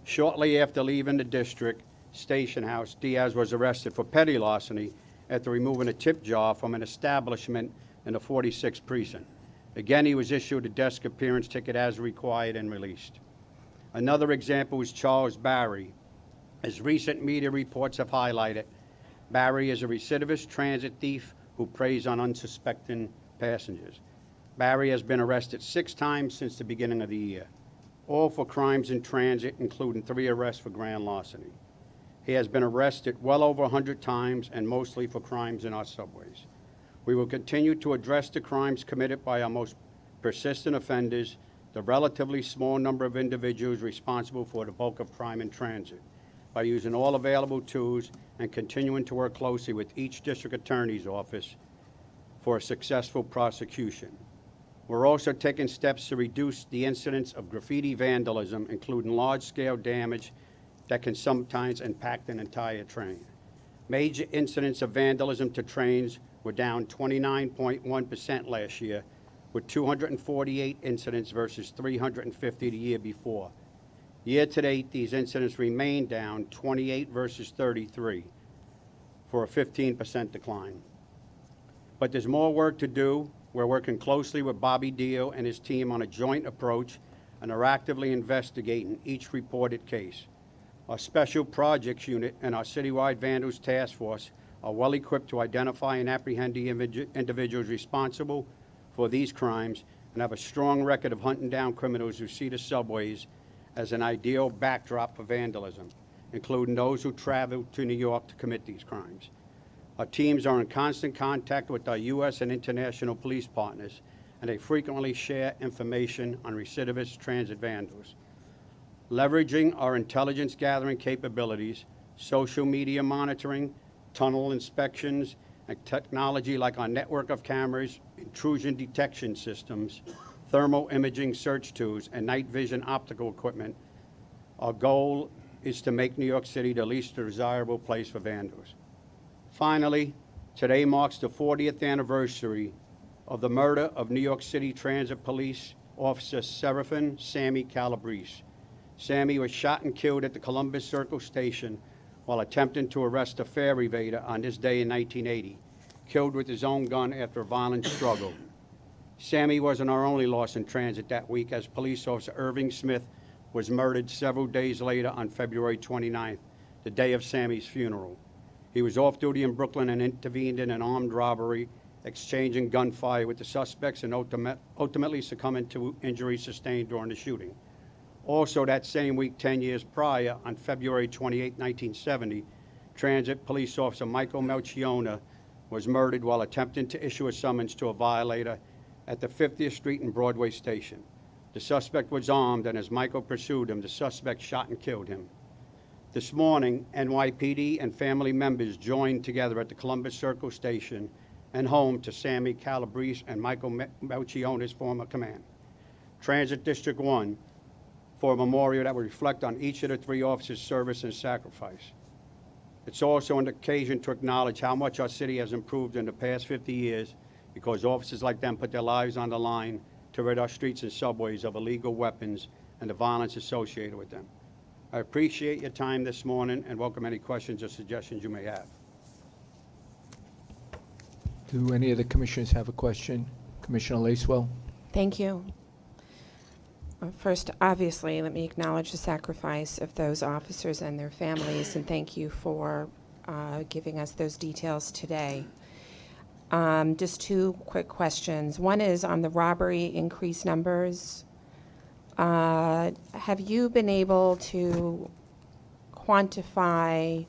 Shortly after leaving the district station house, Diaz was arrested for petty larceny after removing a tip jar from an establishment in the 46th Precinct. Again, he was issued a desk appearance ticket as required and released. Another example is Charles Barry. As recent media reports have highlighted, Barry is a recidivist transit thief who preys on unsuspecting passengers. Barry has been arrested 6 times since the beginning of the year, all for crimes in transit, including 3 arrests for grand larceny. He has been arrested well over 100 times, and mostly for crimes in our subways. We will continue to address the crimes committed by our most persistent offenders, the relatively small number of individuals responsible for the bulk of crime in transit, by using all available tools and continuing to work closely with each district attorney's office for a successful prosecution. We're also taking steps to reduce the incidence of graffiti vandalism, including large-scale damage that can sometimes impact an entire train. Major incidents of vandalism to trains were down 29.1% last year, with 248 incidents versus 350 the year before. Year-to-date, these incidents remain down 28 versus 33, for a 15% decline. But there's more work to do. We're working closely with Bobby Dio and his team on a joint approach and are actively investigating each reported case. Our Special Projects Unit and our Citywide Vandals Task Force are well equipped to identify and apprehend the individuals responsible for these crimes and have a strong record of hunting down criminals who see the subways as an ideal backdrop for vandalism, including those who travel to New York to commit these crimes. Our teams are in constant contact with our U.S. and international police partners, and they frequently share information on recidivist transit vandals. Leveraging our intelligence gathering capabilities, social media monitoring, tunnel inspections, and technology like our network of cameras, intrusion detection systems, thermal imaging search tools, and night vision optical equipment, our goal is to make New York City the least desirable place for vandals. Finally, today marks the 40th anniversary of the murder of New York City Transit Police Officer Seraphin Sammy Calabrese. Sammy was shot and killed at the Columbus Circle station while attempting to arrest a fare evader on this day in 1980, killed with his own gun after a violent struggle. Sammy wasn't our only loss in transit that week, as police officer Irving Smith was murdered several days later on February 29th, the day of Sammy's funeral. He was off duty in Brooklyn and intervened in an armed robbery, exchanging gunfire with the suspects and ultimately succumbing to injuries sustained during the shooting. Also that same week, 10 years prior, on February 28, 1970, Transit Police Officer Michael Melchiona was murdered while attempting to issue a summons to a violator at the 50th Street and Broadway station. The suspect was armed, and as Michael pursued him, the suspect shot and killed him. This morning, NYPD and family members joined together at the Columbus Circle station and home to Sammy Calabrese and Michael Melchiona's former command. Transit District 1 for a memorial that will reflect on each of the 3 officers' service and sacrifice. It's also an occasion to acknowledge how much our city has improved in the past 50 years because officers like them put their lives on the line to rid our streets and subways of illegal weapons and the violence associated with them. I appreciate your time this morning and welcome any questions or suggestions you may have. Do any of the commissioners have a question? Commissioner Lacewell? Thank you. First, obviously, let me acknowledge the sacrifice of those officers and their families, and thank you for giving us those details today. Just 2 quick questions. One is on the robbery increased numbers. Have you been able to quantify,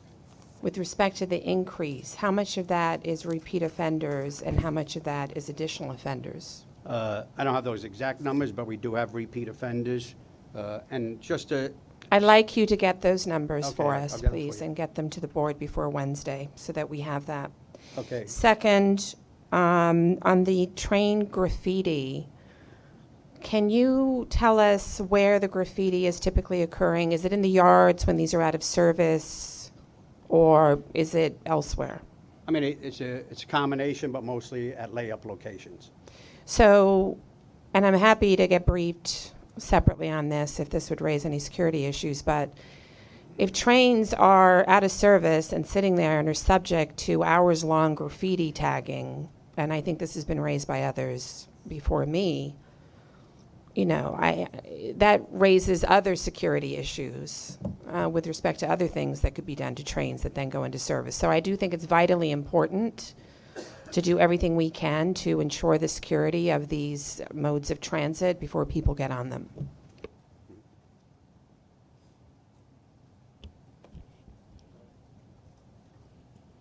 with respect to the increase, how much of that is repeat offenders and how much of that is additional offenders? I don't have those exact numbers, but we do have repeat offenders. And just to... I'd like you to get those numbers Okay, for I'll us, get 'em for please, you. and get them to the board before Wednesday so that we have that. Okay. Second, on the train graffiti, can you tell us where the graffiti is typically occurring? Is it in the yards when these are out of service, or is it elsewhere? I mean, it's a combination, but mostly at layup locations. So, and I'm happy to get briefed separately on this if this would raise any security issues, but if trains are out of service and sitting there and are subject to hours-long graffiti tagging, and I think this has been raised by others before me, you know, that raises other security issues with respect to other things that could be done to trains that then go into service. So I do think it's vitally important to do everything we can to ensure the security of these modes of transit before people get on them.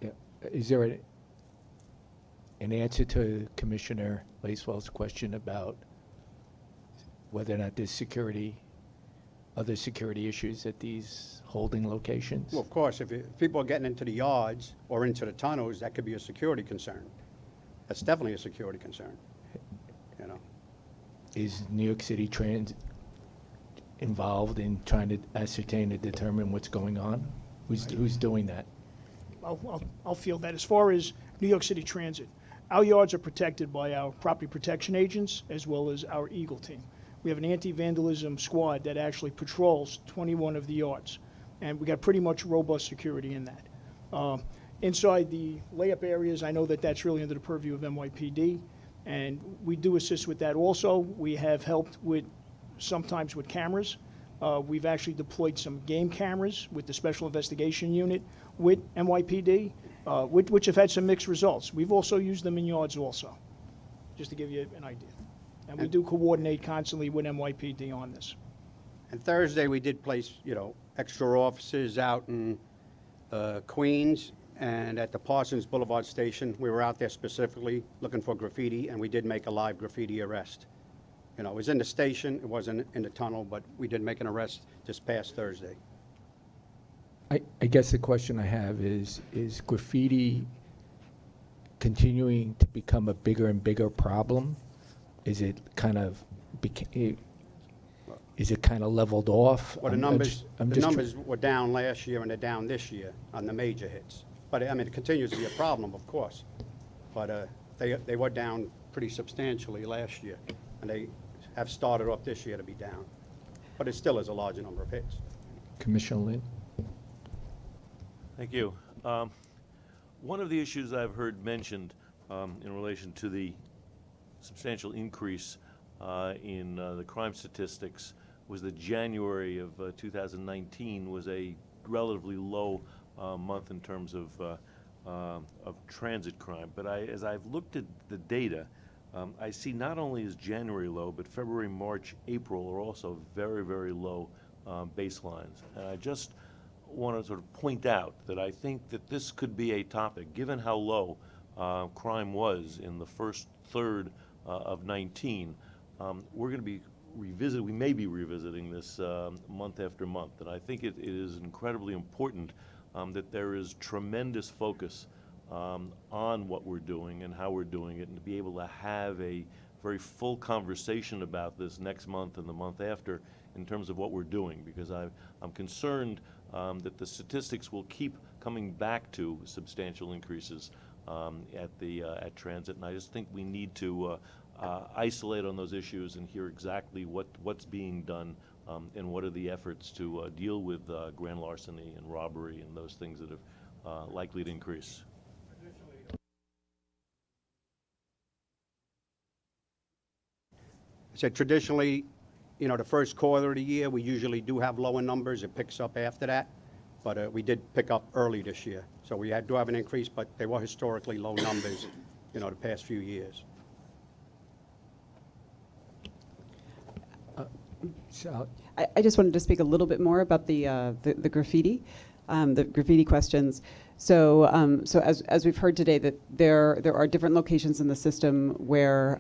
Yeah. Is there an answer to Commissioner Lacewell's question about whether or not there's other security issues at these holding locations? Well, of course, if people are getting into the yards or into the tunnels, that could be a security concern. That's definitely a security concern, you know. Is New York City Transit involved in trying to ascertain and determine what's going on? Who's doing that? I'll field that. As far as New York City Transit, our yards are protected by our property protection agents as well as our Eagle team. We have an anti-vandalism squad that actually patrols 21 of the yards, and we got pretty much robust security in that. Inside the layup areas, I know that that's really under the purview of NYPD, and we do assist with that also. We have helped sometimes with cameras. We've actually deployed some game cameras with the Special Investigation Unit with NYPD, which have had some mixed results. We've also used them in yards also, just to give you an idea. And we do coordinate constantly with NYPD on this. And Thursday, we did place, extra officers out in Queens and at the Parsons Boulevard station. We were out there specifically looking for graffiti, and we did make a live graffiti arrest. It was in the station, it wasn't in the tunnel, but we did make an arrest this past Thursday. I guess the question I have is graffiti continuing to become a bigger and bigger problem? Is it kind of leveled off? Well, the numbers were down last year and they're down this year on the major hits. But I mean, it continues to be a problem, of course. But they were down pretty substantially last year, and they have started off this year to be down. But it still is a larger number of hits. Commissioner Lynn? Thank you. One of the issues I've heard mentioned in relation to the substantial increase in the crime statistics was that January of 2019 was a relatively low month in terms of transit crime. But as I've looked at the data, I see not only is January low, but February, March, April are also very, very low baselines. And I just want to sort of point out that I think that this could be a topic, given how low crime was in the first third of 19. We're going to be we may be revisiting this month after month, and I think it is incredibly important that there is tremendous focus on what we're doing and how we're doing it, and to be able to have a very full conversation about this next month and the month after in terms of what we're doing, because I'm concerned that the statistics will keep coming back to substantial increases at transit, and I just think we need to isolate on those issues and hear exactly what's being done and what are the efforts to deal with grand larceny and robbery and those things that are likely to increase. I said traditionally, the first quarter of the year, we usually do have lower numbers. It picks up after that. But we did pick up early this year. So we do have an increase, but they were historically low numbers, the past few years. I just wanted to speak a little bit more about the graffiti, the graffiti questions. So as we've heard today, that there are different locations in the system where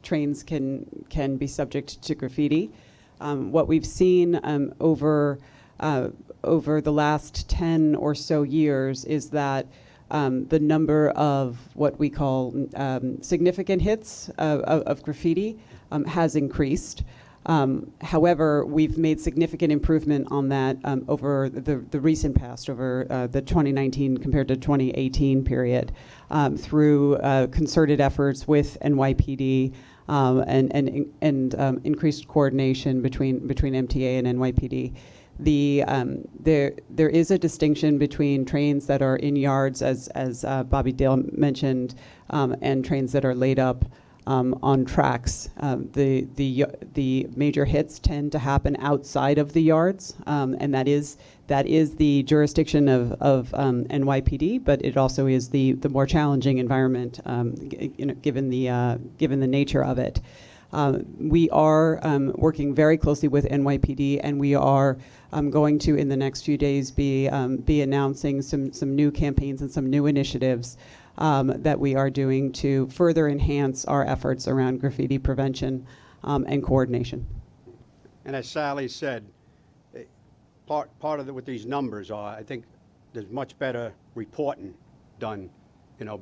trains can be subject to graffiti. What we've seen over the last 10 or so years is that the number of what we call significant hits of graffiti has increased. However, we've made significant improvement on that over the recent past, over the 2019 compared to 2018 period, through concerted efforts with NYPD and increased coordination between MTA and NYPD. There is a distinction between trains that are in yards, as Bobby Dale mentioned, and trains that are laid up on tracks. The major hits tend to happen outside of the yards, and that is That is the jurisdiction of NYPD, but it also is the more challenging environment, given the nature of it. We are working very closely with NYPD, and we are going to, in the next few days, be announcing some new campaigns and some new initiatives that we are doing to further enhance our efforts around graffiti prevention and coordination. And as Sally said, part of it with these numbers are, I think there's much better reporting done,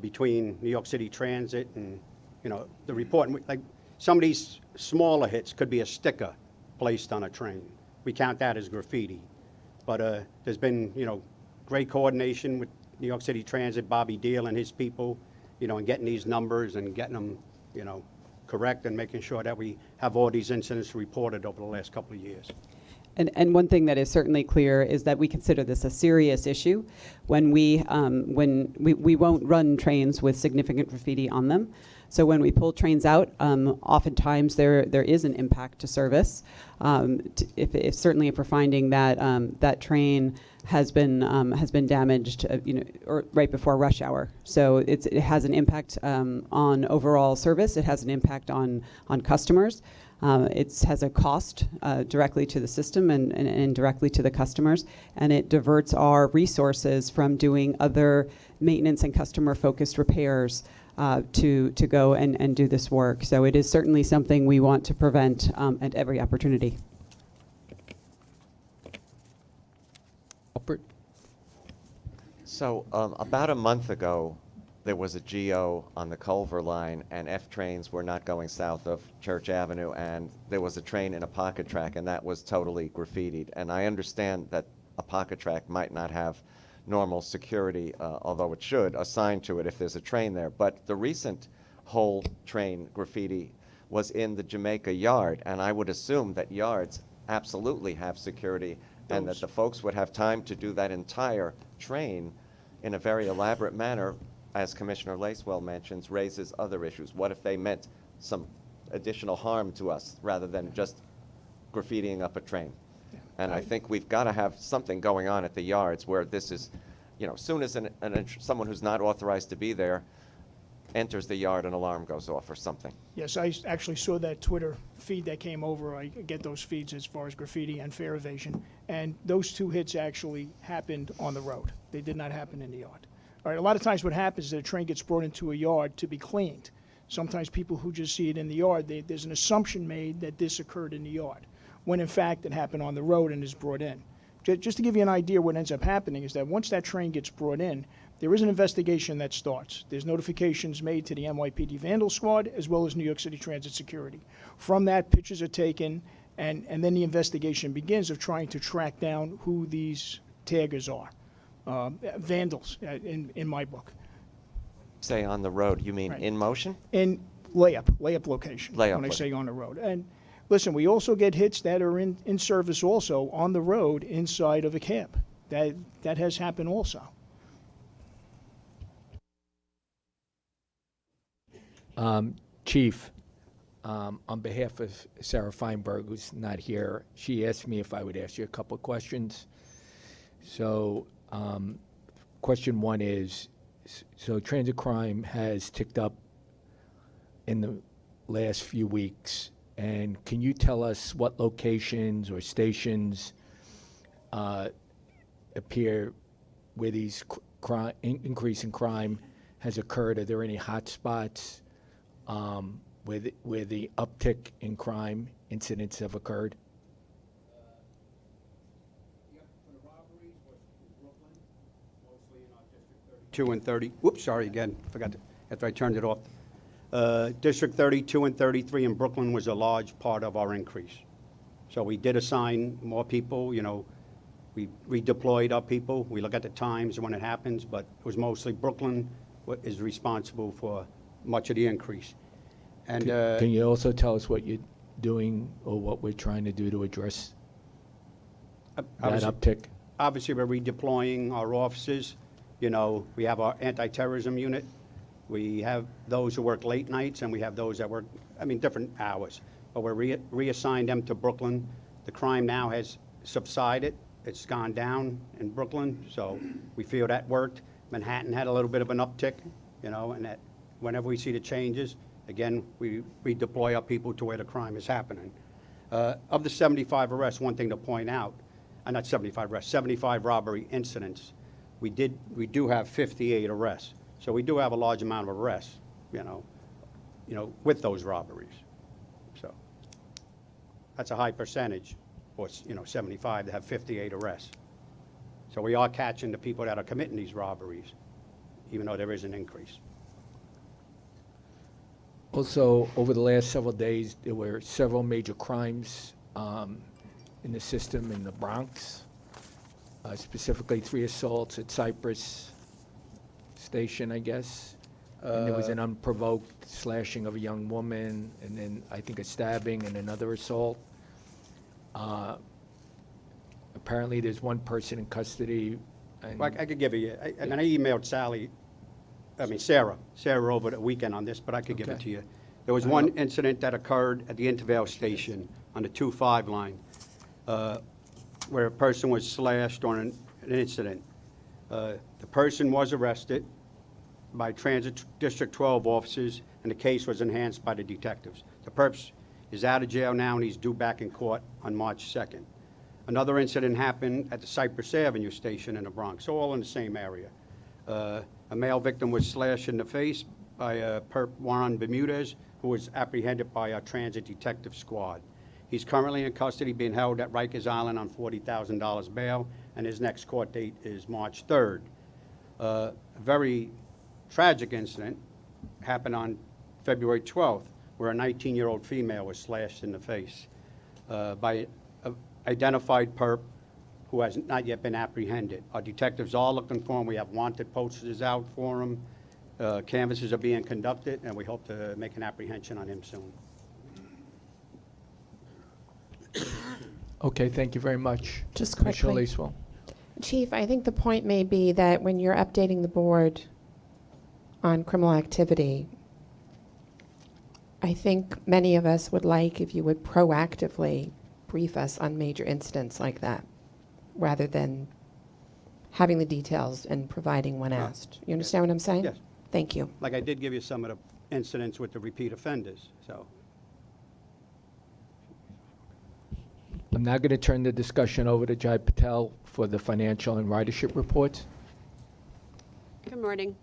between New York City Transit and, the reporting. Like some of these smaller hits could be a sticker placed on a train. We count that as graffiti. But there's been, great coordination with New York City Transit, Bobby Deal and his people, and getting these numbers and getting them, correct, and making sure that we have all these incidents reported over the last couple of years. And one thing that is certainly clear is that we consider this a serious issue when we won't run trains with significant graffiti on them. So when we pull trains out, oftentimes there is an impact to service. Certainly if we're finding that that train has been damaged, or right before rush hour. So it has an impact on overall service. It has an impact on customers. It has a cost directly to the system and directly to the customers, and it diverts our resources from doing other maintenance and customer-focused repairs to go and do this work. So it is certainly something we want to prevent at every opportunity. Albert? So about a month ago, there was a GO on the Culver line, and F trains were not going south of Church Avenue, and there was a train in a pocket track, and that was totally graffitied. And I understand that a pocket track might not have normal security, although it should, assigned to it if there's a train there. But the recent whole train graffiti was in the Jamaica yard, and I would assume that yards absolutely have security, and that the folks would have time to do that entire train in a very elaborate manner. As Commissioner Lacewell mentions, raises other issues. What if they meant some additional harm to us rather than just graffitiing up a train? And I think we've got to have something going on at the yards where this is, as soon as someone who's not authorized to be there enters the yard, an alarm goes off or something. Yes, I actually saw that Twitter feed that came over. I get those feeds as far as graffiti and fare evasion. And those two hits actually happened on the road. They did not happen in the yard. All right, a lot of times what happens is that a train gets brought into a yard to be cleaned. Sometimes people who just see it in the yard, there's an assumption made that this occurred in the yard, when in fact it happened on the road and is brought in. Just to give you an idea, what ends up happening is that once that train gets brought in, there is an investigation that starts. There's notifications made to the NYPD Vandal Squad as well as New York City Transit Security. From that, pictures are taken, and then the investigation begins of trying to track down who these taggers are. Vandals, in my book. Say on the road, you mean in motion? In layup location, when I say on the road. And listen, we also get hits that are in service also on the road inside of a cab. That has happened also. Chief, on behalf of Sarah Feinberg, who's not here, she asked me if I would ask you a couple of questions. So, question one is, so transit crime has ticked up in the last few weeks, and can you tell us what locations or stations appear where these increase in crime has occurred? Are there any hot spots where the uptick in crime incidents have occurred? 2 and 30. Whoops, sorry again. Forgot to, after I turned it off. District 32 and 33 in Brooklyn was a large part of our increase. So we did assign more people, we redeployed our people. We look at the times when it happens, but it was mostly Brooklyn is responsible for much of the increase. And can you also tell us what you're doing or what we're trying to do to address that uptick? Obviously, we're redeploying our officers. We have our anti-terrorism unit. We have those who work late nights, and we have those that work, different hours. But we're reassigned them to Brooklyn. The crime now has subsided, it's gone down in Brooklyn, so we feel that worked. Manhattan had a little bit of an uptick, you know, and that whenever we see the changes, again, we deploy our people to where the crime is happening. Of the 75 arrests, one thing to point out, not 75 arrests, 75 robbery incidents, we do have 58 arrests. So we do have a large amount of arrests, you know, with those robberies. So that's a high percentage, or, you know, 75 to have 58 arrests. So we are catching the people that are committing these robberies, even though there is an increase. Also, over the last several days, there were several major crimes in the system in the Bronx, specifically 3 assaults at Cypress Station, I guess. And there was an unprovoked slashing of a young woman, and then I think a stabbing and another assault. Apparently, there's one person in custody. And Well, I could give you, I emailed Sarah over the weekend on this, but I could give it Okay. to you. There was one incident that occurred at the Intervale Station on the 2-5 line, where a person was slashed during an incident. The person was arrested by Transit District 12 officers, and the case was enhanced by the detectives. The perp is out of jail now, and he's due back in court on March 2nd. Another incident happened at the Cypress Avenue station in the Bronx, all in the same area. A male victim was slashed in the face by perp Juan Bermudez, who was apprehended by our transit detective squad. He's currently in custody, being held at Rikers Island on $40,000 bail, and his next court date is March 3rd. A very tragic incident happened on February 12th, where a 19-year-old female was slashed in the face by an identified perp who has not yet been apprehended. Our detectives are looking for him. We have wanted posters out for him. Canvasses are being conducted, and we hope to make an apprehension on him soon. Okay, thank you very much. Just Commissioner quickly. Lacewell. Chief, I think the point may be that when you're updating the board on criminal activity, I think many of us would like if you would proactively brief us on major incidents like that, rather than having the details and providing when asked. You understand what I'm saying? Yes. Thank you. Like I did give you some of the incidents with the repeat offenders, so. I'm now going to turn the discussion over to Jai Patel for the financial and ridership reports. Good morning.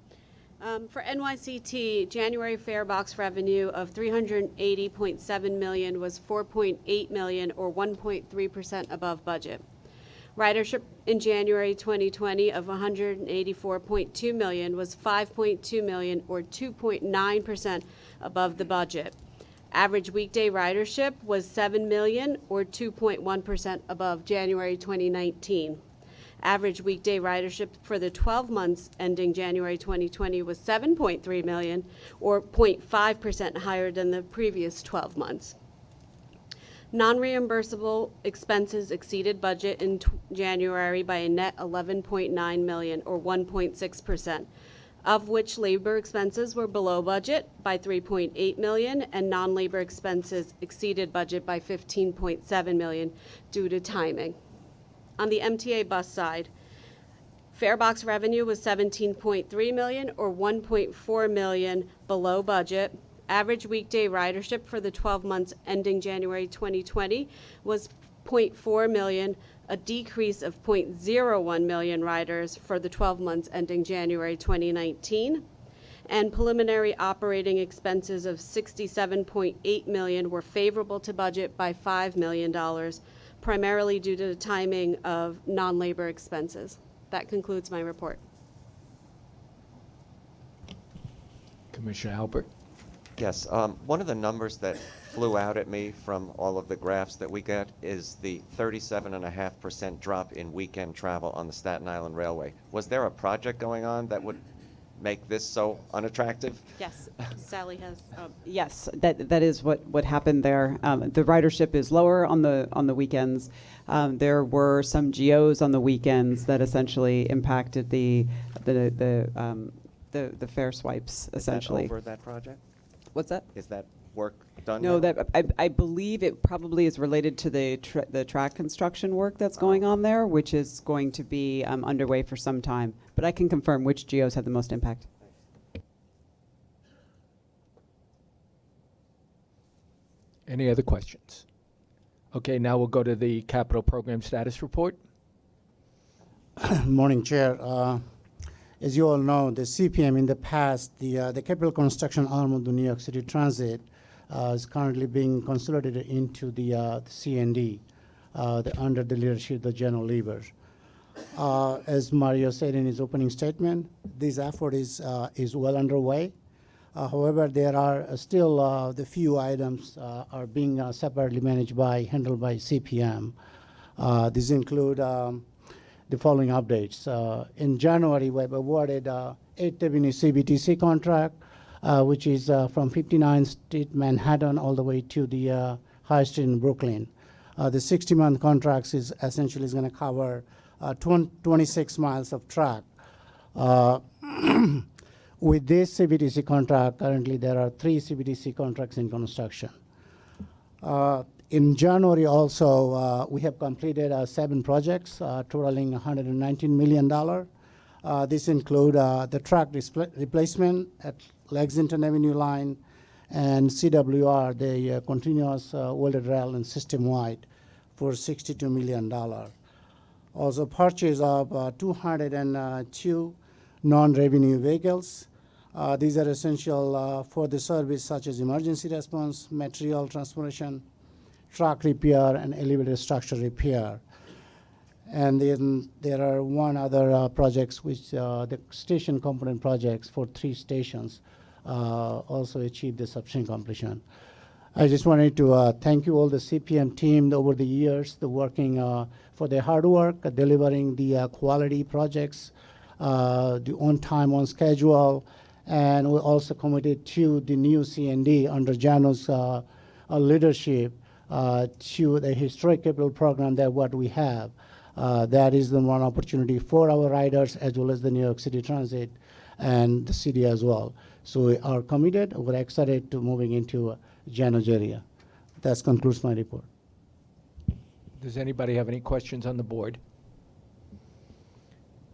For NYCT, January fare box revenue of $380.7 million was $4.8 million, or 1.3% above budget. Ridership in January 2020 of $184.2 million was $5.2 million, or 2.9% above the budget. Average weekday ridership was 7 million, or 2.1% above January 2019. Average weekday ridership for the 12 months ending January 2020 was 7.3 million, or 0.5% higher than the previous 12 months. Non-reimbursable expenses exceeded budget in January by a net 11.9 million, or 1.6%, of which labor expenses were below budget by 3.8 million, and non-labor expenses exceeded budget by 15.7 million due to timing. On the MTA bus side, fare box revenue was 17.3 million, or 1.4 million below budget. Average weekday ridership for the 12 months ending January 2020 was 0.4 million, a decrease of 0.01 million riders for the 12 months ending January 2019. And preliminary operating expenses of 67.8 million were favorable to budget by $5 million, primarily due to the timing of non-labor expenses. That concludes my report. Commissioner Albert. Yes, one of the numbers that flew out at me from all of the graphs that we get is the 37.5% drop in weekend travel on the Staten Island Railway. Was there a project going on that would make this so unattractive? Yes, Sally has. Yes, that is what happened there. The ridership is lower on the weekends. There were some GOs on the weekends that essentially impacted the fare swipes. Essentially, Is that over that project? What's that? Is that work done No, now? I believe it probably is related to the track construction work that's going on there, which is going to be underway for some time. But I can confirm which geos had the most impact. Any other questions? Okay, now we'll go to the capital program status report. Morning, Chair. As you all know, the CPM in the past, the capital construction arm of the New York City Transit is currently being consolidated into the CND under the leadership of the General Lieber. As Mario said in his opening statement, this effort is well underway. However, there are still the few items are being separately handled by CPM. These include the following updates. In January, we have awarded 8th Avenue CBTC contract, which is from 59th Street, Manhattan, all the way to the High Street in Brooklyn. The 60-month contract is essentially going to cover 26 miles of track. With this CBTC contract, currently there are 3 CBTC contracts in construction. In January also, we have completed 7 projects totaling $119 million. This include the track replacement at Lexington Avenue line and CWR, the continuous welded rail and system-wide for $62 million. Also purchase of 202 non-revenue vehicles. These are essential for the service such as emergency response, material transportation, track repair, and elevator structure repair. And then there are one other projects which the station component projects for 3 stations also achieved the substantial completion. I just wanted to thank you all the CPM team over the years, the working for their hard work, delivering the quality projects, the on time, on schedule, and we're also committed to the new CND under Jano's leadership to the historic capital program that what we have. That is the one opportunity for our riders as well as the New York City Transit and the city as well. So we are committed. We're excited to moving into Jano's area. That concludes my report. Does anybody have any questions on the board?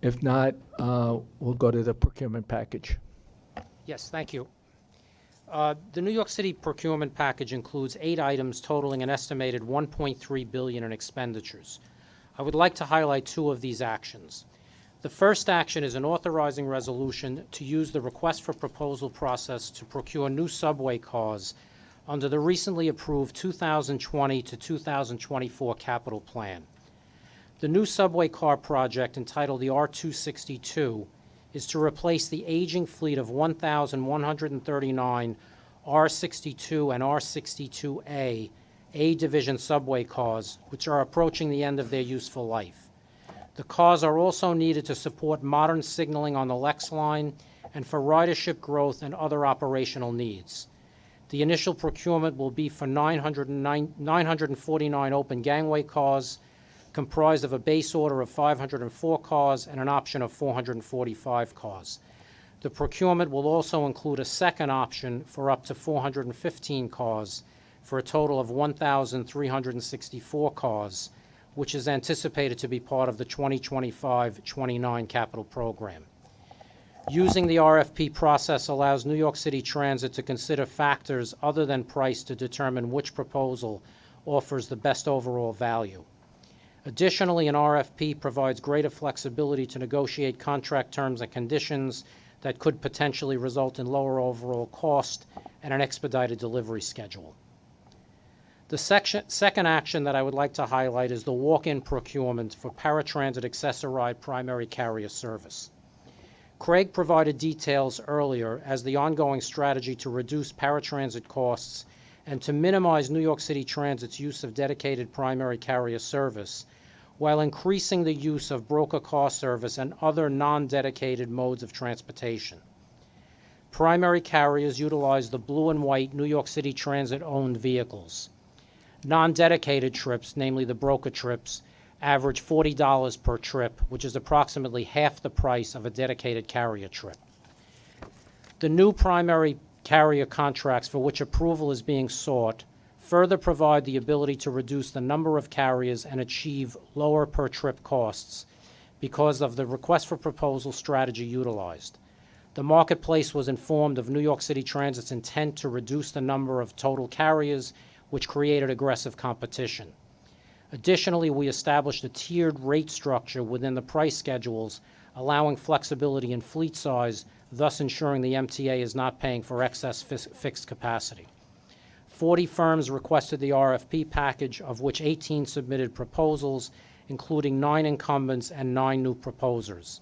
If not, we'll go to the procurement package. Yes, thank you. The New York City procurement package includes 8 items totaling an estimated $1.3 billion in expenditures. I would like to highlight 2 of these actions. The first action is an authorizing resolution to use the request for proposal process to procure new subway cars under the recently approved 2020 to 2024 capital plan. The new subway car project, entitled the R262, is to replace the aging fleet of 1,139 R62 and R62A A division subway cars, which are approaching the end of their useful life. The cars are also needed to support modern signaling on the Lex line and for ridership growth and other operational needs. The initial procurement will be for 949 open gangway cars, comprised of a base order of 504 cars and an option of 445 cars. The procurement will also include a second option for up to 415 cars for a total of 1,364 cars, which is anticipated to be part of the 2025-29 capital program. Using the RFP process allows New York City Transit to consider factors other than price to determine which proposal offers the best overall value. Additionally, an RFP provides greater flexibility to negotiate contract terms and conditions that could potentially result in lower overall cost and an expedited delivery schedule. The second action that I would like to highlight is the walk-in procurement for paratransit accessorized primary carrier service. Craig provided details earlier as the ongoing strategy to reduce paratransit costs and to minimize New York City Transit's use of dedicated primary carrier service, while increasing the use of broker car service and other non-dedicated modes of transportation. Primary carriers utilize the blue and white New York City Transit-owned vehicles. Non-dedicated trips, namely the broker trips, average $40 per trip, which is approximately half the price of a dedicated carrier trip. The new primary carrier contracts for which approval is being sought further provide the ability to reduce the number of carriers and achieve lower per-trip costs because of the request for proposal strategy utilized. The marketplace was informed of New York City Transit's intent to reduce the number of total carriers, which created aggressive competition. Additionally, we established a tiered rate structure within the price schedules, allowing flexibility in fleet size, thus ensuring the MTA is not paying for excess fixed capacity. 40 firms requested the RFP package, of which 18 submitted proposals, including 9 incumbents and 9 new proposers.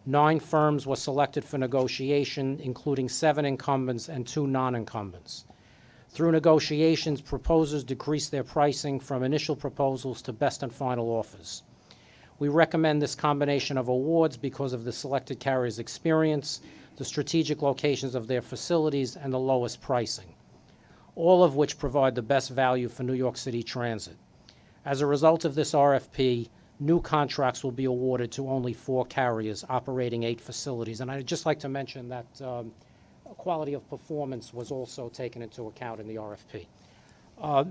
9 firms were selected for negotiation, including 7 incumbents and 2 non-incumbents. Through negotiations, proposers decreased their pricing from initial proposals to best and final offers. We recommend this combination of awards because of the selected carrier's experience, the strategic locations of their facilities, and the lowest pricing, all of which provide the best value for New York City Transit. As a result of this RFP, new contracts will be awarded to only 4 carriers operating 8 facilities. And I'd just like to mention that quality of performance was also taken into account in the RFP.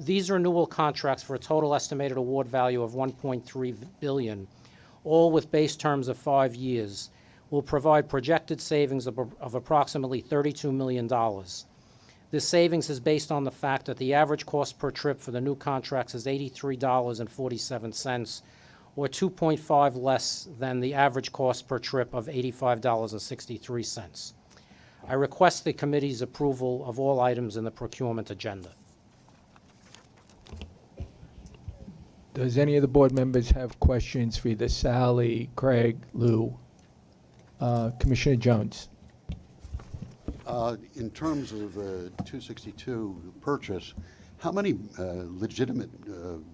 These renewal contracts for a total estimated award value of $1.3 billion, all with base terms of 5 years, will provide projected savings of approximately $32 million. This savings is based on the fact that the average cost per trip for the new contracts is $83.47, or 2.5 less than the average cost per trip of $85.63. I request the committee's approval of all items in the procurement agenda. Does any of the board members have questions for either Sally, Craig, Lou? Commissioner Jones. In terms of 262 purchase, how many legitimate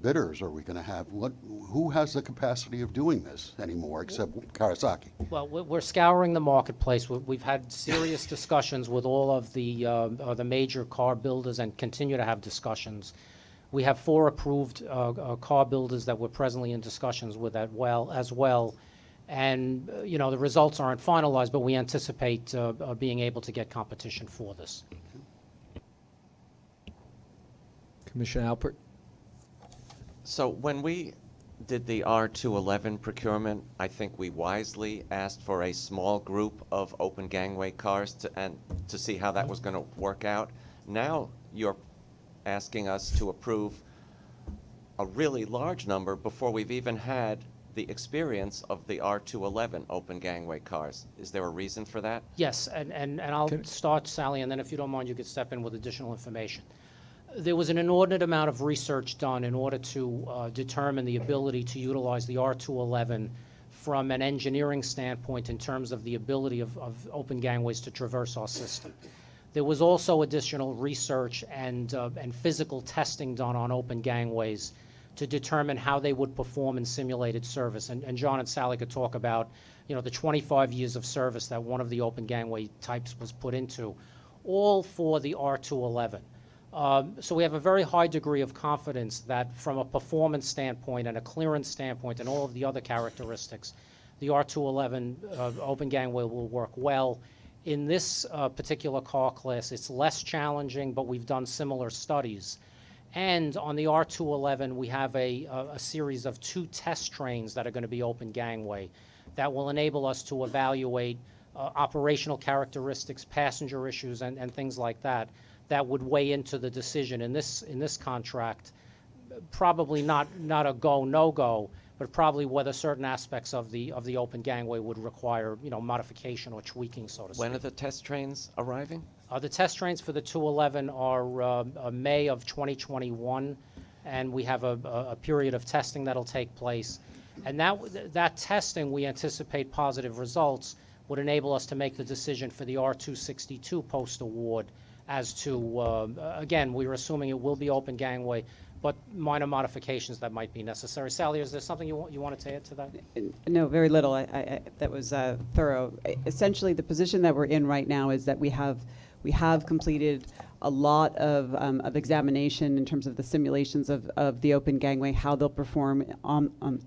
bidders are we going to have? Who has the capacity of doing this anymore except Kawasaki? Well, we're scouring the marketplace. We've had serious discussions with all of the major car builders and continue to have discussions. We have 4 approved car builders that we're presently in discussions with as well. And, the results aren't finalized, but we anticipate being able to get competition for this. Commissioner Alpert. So when we did the R211 procurement, I think we wisely asked for a small group of open gangway cars to see how that was going to work out. Now you're asking us to approve a really large number before we've even had the experience of the R211 open gangway cars. Is there a reason for that? Yes, and I'll start, Sally, and then if you don't mind, you could step in with additional information. There was an inordinate amount of research done in order to determine the ability to utilize the R211 from an engineering standpoint in terms of the ability of open gangways to traverse our system. There was also additional research and physical testing done on open gangways to determine how they would perform in simulated service. And John and Sally could talk about, the 25 years of service that one of the open gangway types was put into, all for the R211. So we have a very high degree of confidence that from a performance standpoint and a clearance standpoint and all of the other characteristics, the R211 open gangway will work well. In this particular car class, it's less challenging, but we've done similar studies. And on the R211, we have a series of 2 test trains that are going to be open gangway that will enable us to evaluate operational characteristics, passenger issues, and things like that would weigh into the decision in this contract. Probably not a go, no-go, but probably whether certain aspects of the open gangway would require modification or tweaking, so to speak. When are the test trains arriving? The test trains for the 211 are May of 2021, and we have a period of testing that'll take place. And that testing, we anticipate positive results, would enable us to make the decision for the R262 post-award as to, again, we're assuming it will be open gangway, but minor modifications that might be necessary. Sally, is there something you wanted to add to that? No, very little. That was thorough. Essentially, the position that we're in right now is that we have completed a lot of examination in terms of the simulations of the open gangway, how they'll perform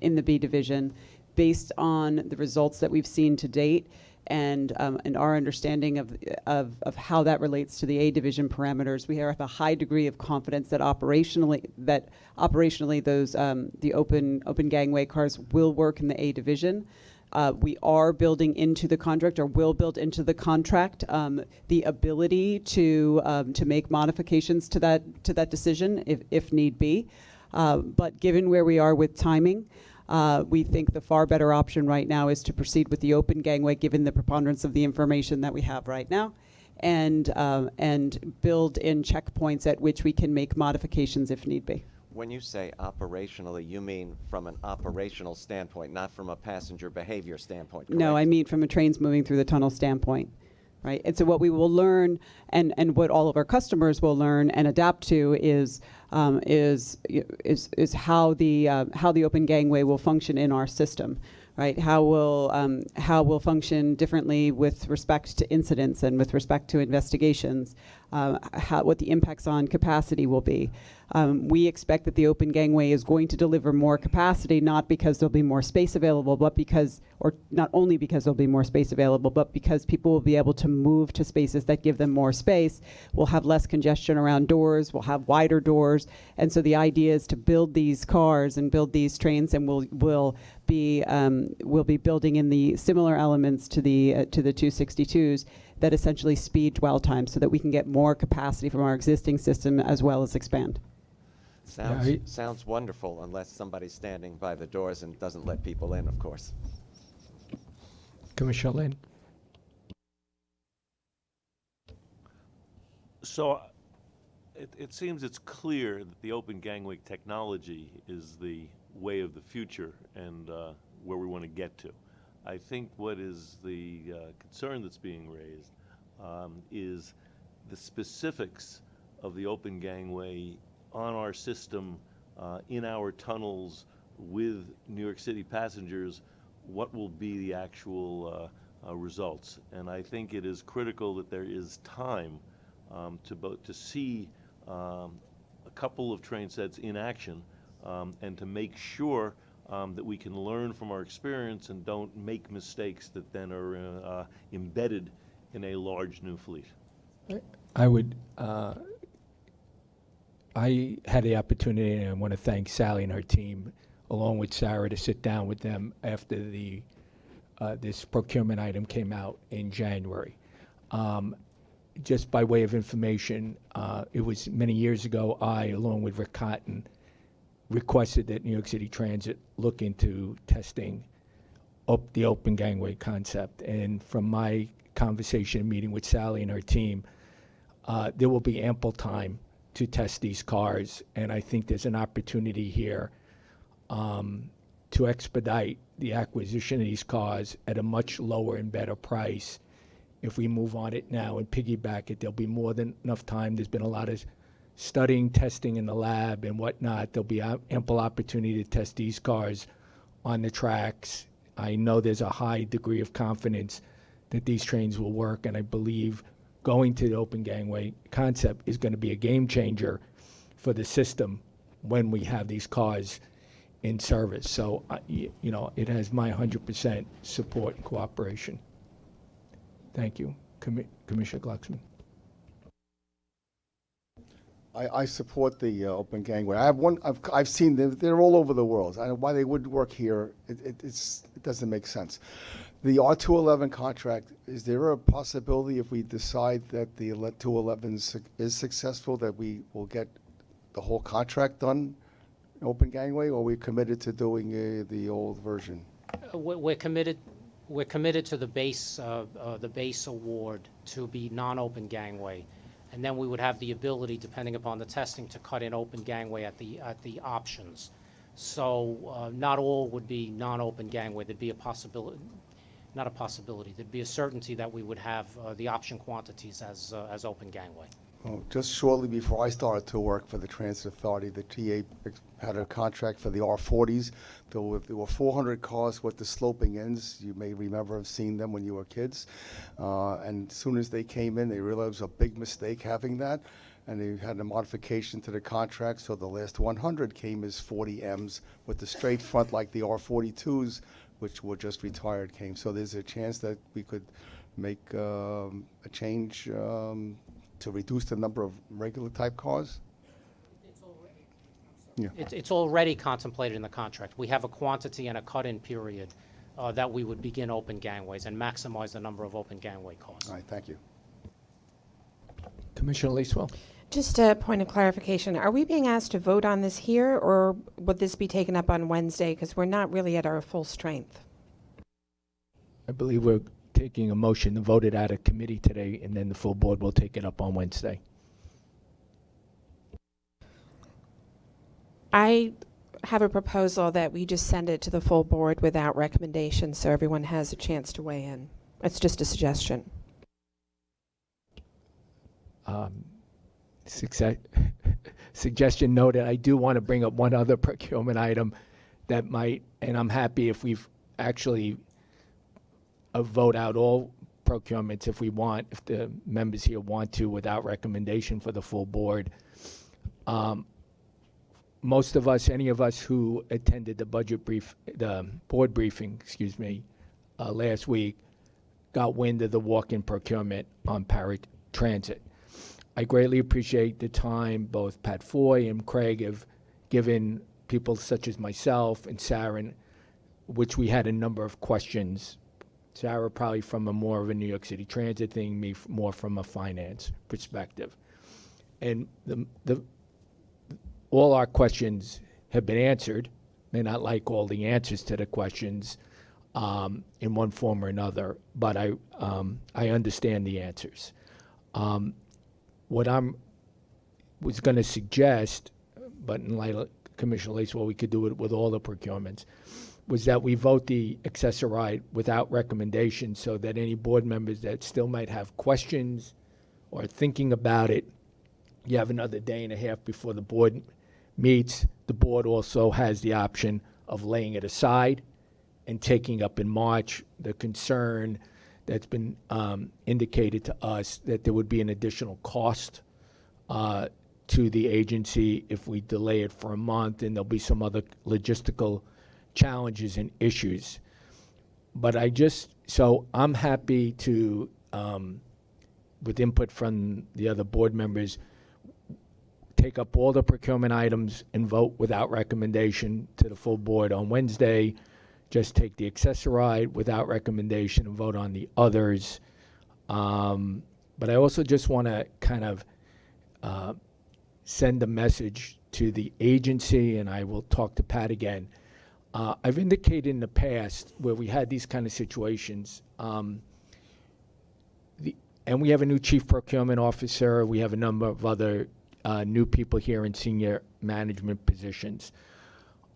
in the B division, based on the results that we've seen to date and our understanding of how that relates to the A division parameters, we have a high degree of confidence that operationally those the open gangway cars will work in the A division. We are building into the contract, or will build into the contract, the ability to make modifications to that decision if need be. But given where we are with timing, we think the far better option right now is to proceed with the open gangway, given the preponderance of the information that we have right now, and build in checkpoints at which we can make modifications if need be. When you say operationally, you mean from an operational standpoint, not from a passenger behavior standpoint, correct? No, I mean from a trains moving through the tunnel standpoint, right? And so what we will learn, and what all of our customers will learn and adapt to is how the open gangway will function in our system, right? How will function differently with respect to incidents and with respect to investigations. What the impacts on capacity will be. We expect that the open gangway is going to deliver more capacity, not because there'll be more space available, but because, or not only because there'll be more space available, but because people will be able to move to spaces that give them more space. We'll have less congestion around doors, we'll have wider doors, and so the idea is to build these cars and build these trains, and we'll be building in the similar elements to the 262s that essentially speed dwell time, so that we can get more capacity from our existing system as well as expand. Sounds wonderful, unless somebody's standing by the doors and doesn't let people in, of course. Commissioner Lynn. So it seems it's clear that the open gangway technology is the way of the future and where we want to get to. I think what is the concern that's being raised is the specifics of the open gangway on our system, in our tunnels with New York City passengers. What will be the actual results? And I think it is critical that there is time to see a couple of train sets in action and to make sure that we can learn from our experience and don't make mistakes that then are embedded in a large new fleet. I had the opportunity, and I want to thank Sally and her team, along with Sarah, to sit down with them after this procurement item came out in January. Just by way of information, it was many years ago, I, along with Rick Cotton, requested that New York City Transit look into testing the open gangway concept. And from my conversation, meeting with Sally and her team, there will be ample time to test these cars. And I think there's an opportunity here to expedite the acquisition of these cars at a much lower and better price. If we move on it now and piggyback it, there'll be more than enough time. There's been a lot of studying, testing in the lab and whatnot. There'll be ample opportunity to test these cars on the tracks. I know there's a high degree of confidence that these trains will work, and I believe going to the open gangway concept is going to be a game changer for the system when we have these cars in service. So, it has my 100% support and cooperation. Thank you. Commissioner Glucksman. I support the open gangway. I've seen them. They're all over the world. I don't know why they wouldn't work here. It doesn't make sense. The R211 contract, is there a possibility if we decide that the 211 is successful that we will get the whole contract done, open gangway, or are we committed to doing the old version? We're committed to the base award to be non-open gangway. And then we would have the ability, depending upon the testing, to cut in open gangway at the options. So not all would be non-open gangway. There'd be a possibility, not a possibility. There'd be a certainty that we would have the option quantities as open gangway. Well, just shortly before I started to work for the Transit Authority, the TA had a contract for the R40s. There were 400 cars with the sloping ends. You may remember have seen them when you were kids. And as soon as they came in, they realized it was a big mistake having that. And they had a modification to the contract, so the last 100 came as 40Ms with the straight front like the R42s which were just retired, came. So there's a chance that we could make a change to reduce the number of regular type cars? Yeah. It's already contemplated in the contract. We have a quantity and a cut-in period that we would begin open gangways and maximize the number of open gangway cars. All right, thank you. Commissioner Leeswell. Just a point of clarification. Are we being asked to vote on this here, or would this be taken up on Wednesday? Because we're not really at our full strength. I believe we're taking a motion to vote it out of committee today, and then the full board will take it up on Wednesday. I have a proposal that we just send it to the full board without recommendation so everyone has a chance to weigh in. It's just a suggestion. Suggestion noted. I do want to bring up one other procurement item that might, and I'm happy if we've actually vote out all procurements if we want, if the members here want to, without recommendation for the full board. Most of us, any of us who attended the board briefing, last week, got wind of the walk-in procurement on paratransit. I greatly appreciate the time both Pat Foy and Craig have given people such as myself and Sarah, which we had a number of questions. Sarah probably from a more of a New York City Transit thing, me more from a finance perspective. And all our questions have been answered. May not like all the answers to the questions in one form or another, but I understand the answers. What was going to suggest, but in light of Commissioner Lace, we could do it with all the procurements, was that we vote the accessoride without recommendation so that any board members that still might have questions or thinking about it, you have another day and a half before the board meets. The board also has the option of laying it aside and taking up in March the concern that's been indicated to us that there would be an additional cost to the agency if we delay it for a month, and there'll be some other logistical challenges and issues. But so I'm happy to, with input from the other board members, take up all the procurement items and vote without recommendation to the full board on Wednesday. Just take the accessoride without recommendation and vote on the others. But I also just want to kind of send a message to the agency, and I will talk to Pat again. I've indicated in the past where we had these kind of situations, and we have a new chief procurement officer. We have a number of other new people here in senior management positions.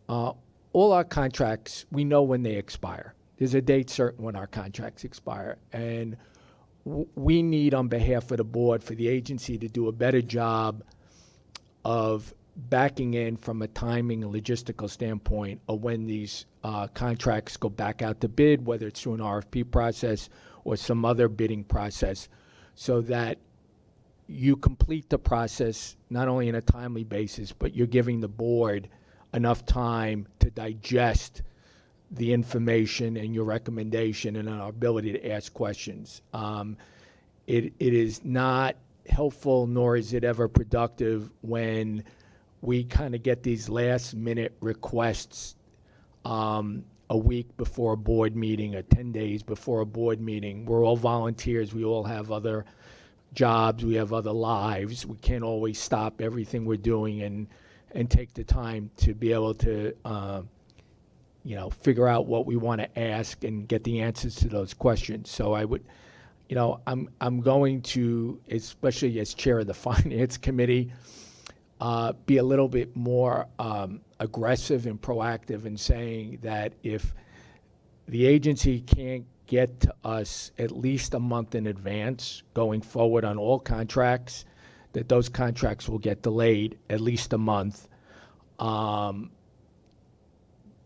All our contracts, we know when they expire. There's a date certain when our contracts expire. And we need, on behalf of the board, for the agency to do a better job of backing in from a timing and logistical standpoint of when these contracts go back out to bid, whether it's through an RFP process or some other bidding process, so that you complete the process not only in a timely basis, but you're giving the board enough time to digest the information and your recommendation and our ability to ask questions. It is not helpful, nor is it ever productive when we kind of get these last-minute requests a week before a board meeting or 10 days before a board meeting. We're all volunteers. We all have other jobs. We have other lives. We can't always stop everything we're doing and take the time to be able to, figure out what we want to ask and get the answers to those questions. So I would, I'm going to, especially as chair of the Finance Committee, be a little bit more aggressive and proactive in saying that if the agency can't get to us at least a month in advance going forward on all contracts, that those contracts will get delayed at least a month,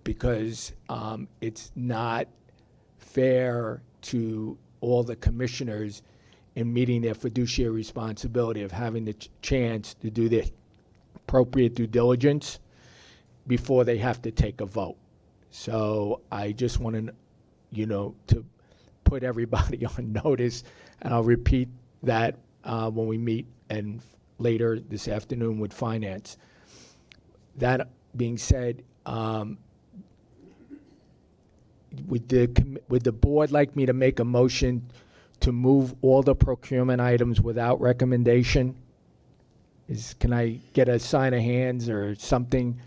because it's not fair to all the commissioners in meeting their fiduciary responsibility of having the chance to do the appropriate due diligence before they have to take a vote. So I just want to, to put everybody on notice, and I'll repeat that when we meet and later this afternoon with finance. That being said, would the board like me to make a motion to move all the procurement items without recommendation? Can I get a sign of hands or something?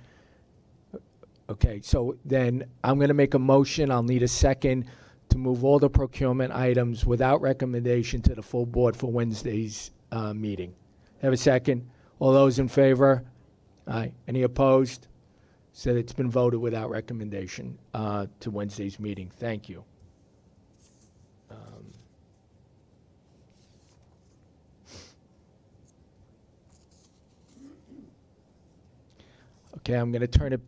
Okay, so then I'm going to make a motion. I'll need a second to move all the procurement items without recommendation to the full board for Wednesday's meeting. Have a second? All those in favor? Aye. Any opposed? So it's been voted without recommendation to Wednesday's meeting. Thank you. Okay, I'm going to turn it.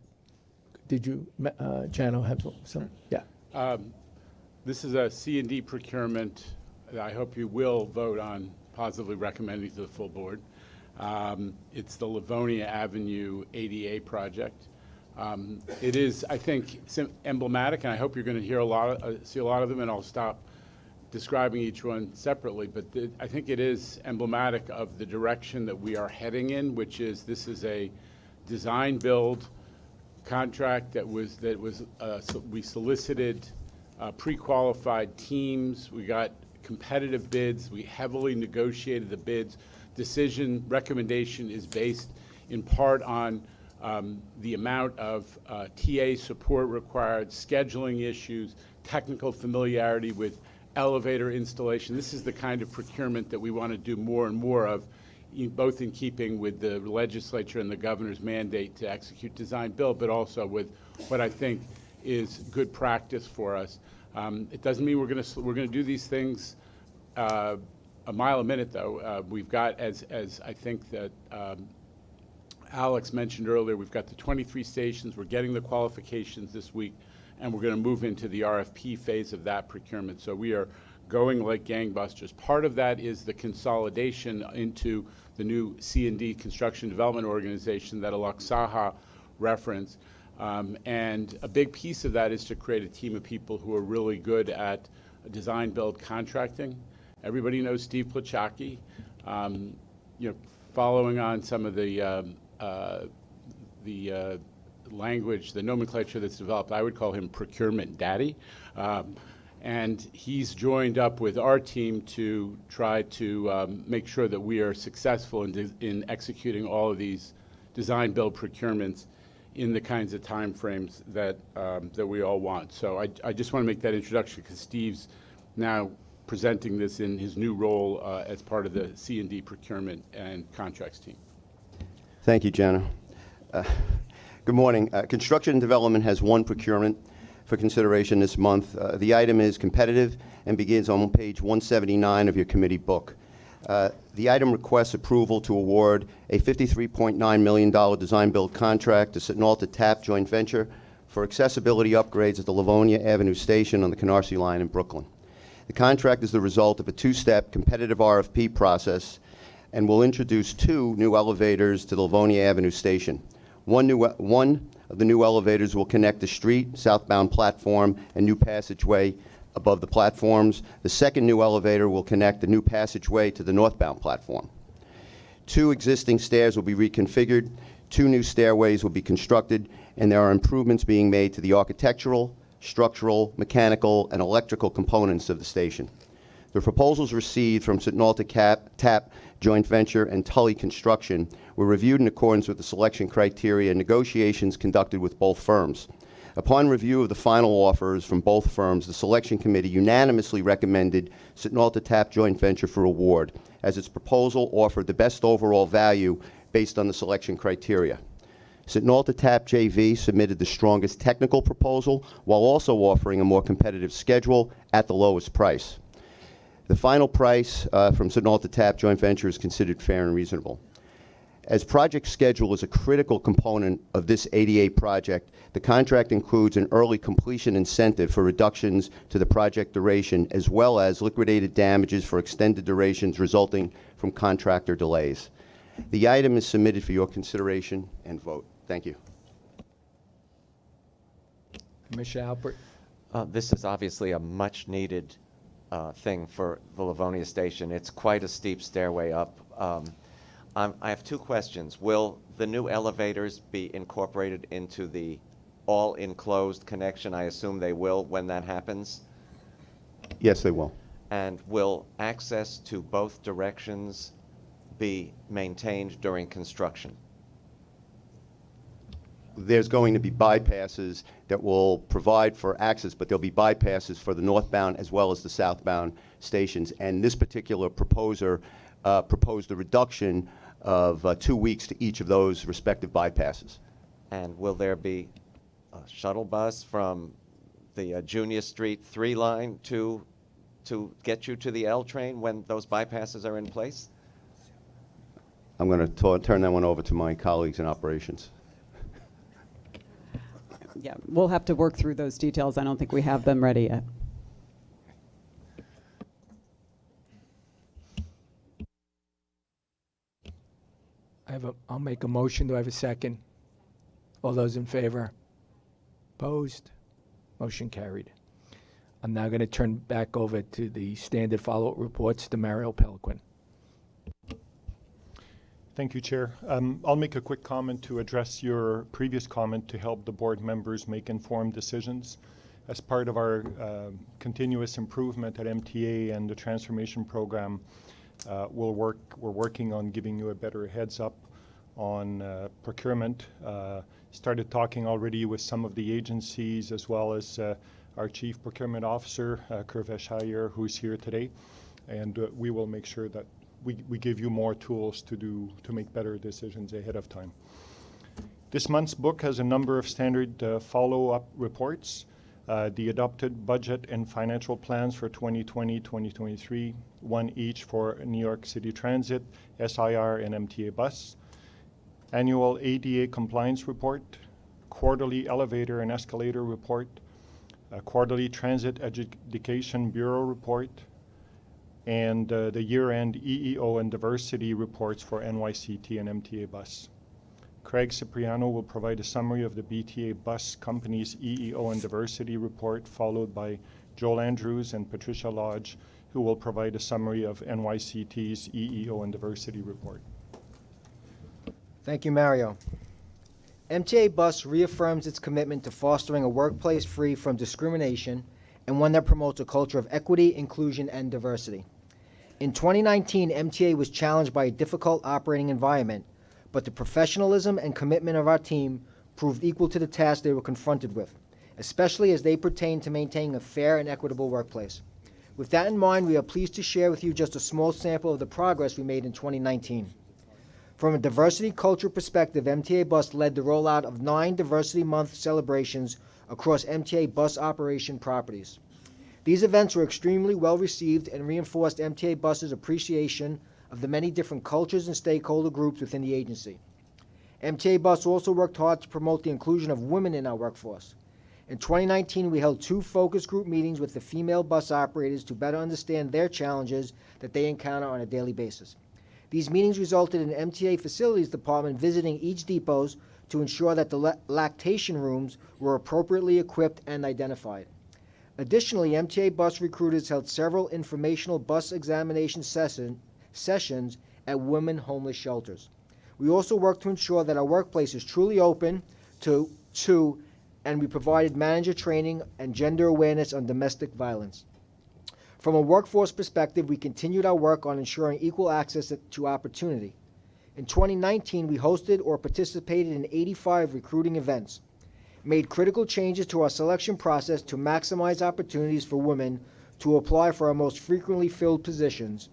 Did you, Jano, have some? Yeah. This is a C&D procurement that I hope you will vote on positively recommending to the full board. It's the Livonia Avenue ADA project. It is, I think, emblematic, and I hope you're going to hear see a lot of them, and I'll stop describing each one separately, but I think it is emblematic of the direction that we are heading in, which is this is a design build contract we solicited pre-qualified teams. We got competitive bids. We heavily negotiated the bids. Recommendation is based in part on the amount of TA support required, scheduling issues, technical familiarity with elevator installation. This is the kind of procurement that we want to do more and more of, both in keeping with the legislature and the governor's mandate to execute design build, but also with what I think is good practice for us. It doesn't mean we're going to do these things a mile a minute, though. We've got, as I think that Alex mentioned earlier, we've got the 23 stations. We're getting the qualifications this week, and we're going to move into the RFP phase of that procurement. So we are going like gangbusters. Part of that is the consolidation into the new C&D Construction Development Organization that Alok Saha referenced. And a big piece of that is to create a team of people who are really good at design build contracting. Everybody knows Steve Plachaki. Following on some of the language, the nomenclature that's developed, I would call him procurement daddy. And he's joined up with our team to try to make sure that we are successful in executing all of these design build procurements in the kinds of time frames that we all want. So I just want to make that introduction because Steve's now presenting this in his new role as part of the C&D procurement and contracts team. Thank you, Jana. Good morning. Construction and Development has one procurement for consideration this month. The item is competitive and begins on page 179 of your committee book. The item requests approval to award a $53.9 million design-build contract to Sitnalta TAP joint venture for accessibility upgrades at the Livonia Avenue station on the Canarsie line in Brooklyn. The contract is the result of a two-step competitive RFP process and will introduce two new elevators to the Livonia Avenue station. One of the new elevators will connect the street, southbound platform, and new passageway above the platforms. The second new elevator will connect the new passageway to the northbound platform. Two existing stairs will be reconfigured, two new stairways will be constructed, and there are improvements being made to the architectural, structural, mechanical, and electrical components of the station. The proposals received from Sitnalta TAP Joint Venture and Tully Construction were reviewed in accordance with the selection criteria and negotiations conducted with both firms. Upon review of the final offers from both firms, the selection committee unanimously recommended Sitnalta TAP Joint Venture for award, as its proposal offered the best overall value based on the selection criteria. Sitnalta TAP JV submitted the strongest technical proposal while also offering a more competitive schedule at the lowest price. The final price from Sitnalta TAP Joint Venture is considered fair and reasonable. As project schedule is a critical component of this ADA project, the contract includes an early completion incentive for reductions to the project duration, as well as liquidated damages for extended durations resulting from contractor delays. The item is submitted for your consideration and vote. Thank you. Commissioner Alpert? This is obviously a much-needed thing for the Livonia station. It's quite a steep stairway up. I have two questions. Will the new elevators be incorporated into the all-enclosed connection? I assume they will when that happens. Yes, they will. And will access to both directions be maintained during construction? There's going to be bypasses that will provide for access, but there'll be bypasses for the northbound as well as the southbound stations. And this particular proposer proposed a reduction of 2 weeks to each of those respective bypasses. And will there be a shuttle bus from the Junior Street 3 line to get you to the L train when those bypasses are in place? I'm going to turn that one over to my colleagues in operations. Yeah, we'll have to work through those details. I don't think we have them ready yet. I'll make a motion. Do I have a second? All those in favor? Opposed? Motion carried. I'm now going to turn back over to the standard follow-up reports to Mario Peliquin. Thank you, Chair. I'll make a quick comment to address your previous comment to help the board members make informed decisions. As part of our continuous improvement at MTA and the transformation program, we're working on giving you a better heads up on procurement. Started talking already with some of the agencies as well as our Chief Procurement Officer, Kurvesh Hayer, who's here today. And we will make sure that we give you more tools to make better decisions ahead of time. This month's book has a number of standard follow-up reports. The adopted budget and financial plans for 2020-2023, one each for New York City Transit, SIR, and MTA Bus. Annual ADA compliance report, quarterly elevator and escalator report, a quarterly Transit Education Bureau report, and the year-end EEO and diversity reports for NYCT and MTA Bus. Craig Cipriano will provide a summary of the BTA Bus Company's EEO and diversity report, followed by Joel Andrews and Patricia Lodge, who will provide a summary of NYCT's EEO and diversity report. Thank you, Mario. MTA Bus reaffirms its commitment to fostering a workplace free from discrimination and one that promotes a culture of equity, inclusion, and diversity. In 2019, MTA was challenged by a difficult operating environment, but the professionalism and commitment of our team proved equal to the task they were confronted with, especially as they pertain to maintaining a fair and equitable workplace. With that in mind, we are pleased to share with you just a small sample of the progress we made in 2019. From a diversity culture perspective, MTA Bus led the rollout of 9 Diversity Month celebrations across MTA Bus operation properties. These events were extremely well received and reinforced MTA Bus's appreciation of the many different cultures and stakeholder groups within the agency. MTA Bus also worked hard to promote the inclusion of women in our workforce. In 2019, we held 2 focus group meetings with the female bus operators to better understand their challenges that they encounter on a daily basis. These meetings resulted in MTA Facilities Department visiting each depots to ensure that the lactation rooms were appropriately equipped and identified. Additionally, MTA Bus recruiters held several informational bus examination sessions at women homeless shelters. We also worked to ensure that our workplace is truly open and we provided manager training and gender awareness on domestic violence. From a workforce perspective, we continued our work on ensuring equal access to opportunity. In 2019, we hosted or participated in 85 recruiting events, made critical changes to our selection process to maximize opportunities for women to apply for our most frequently filled positions,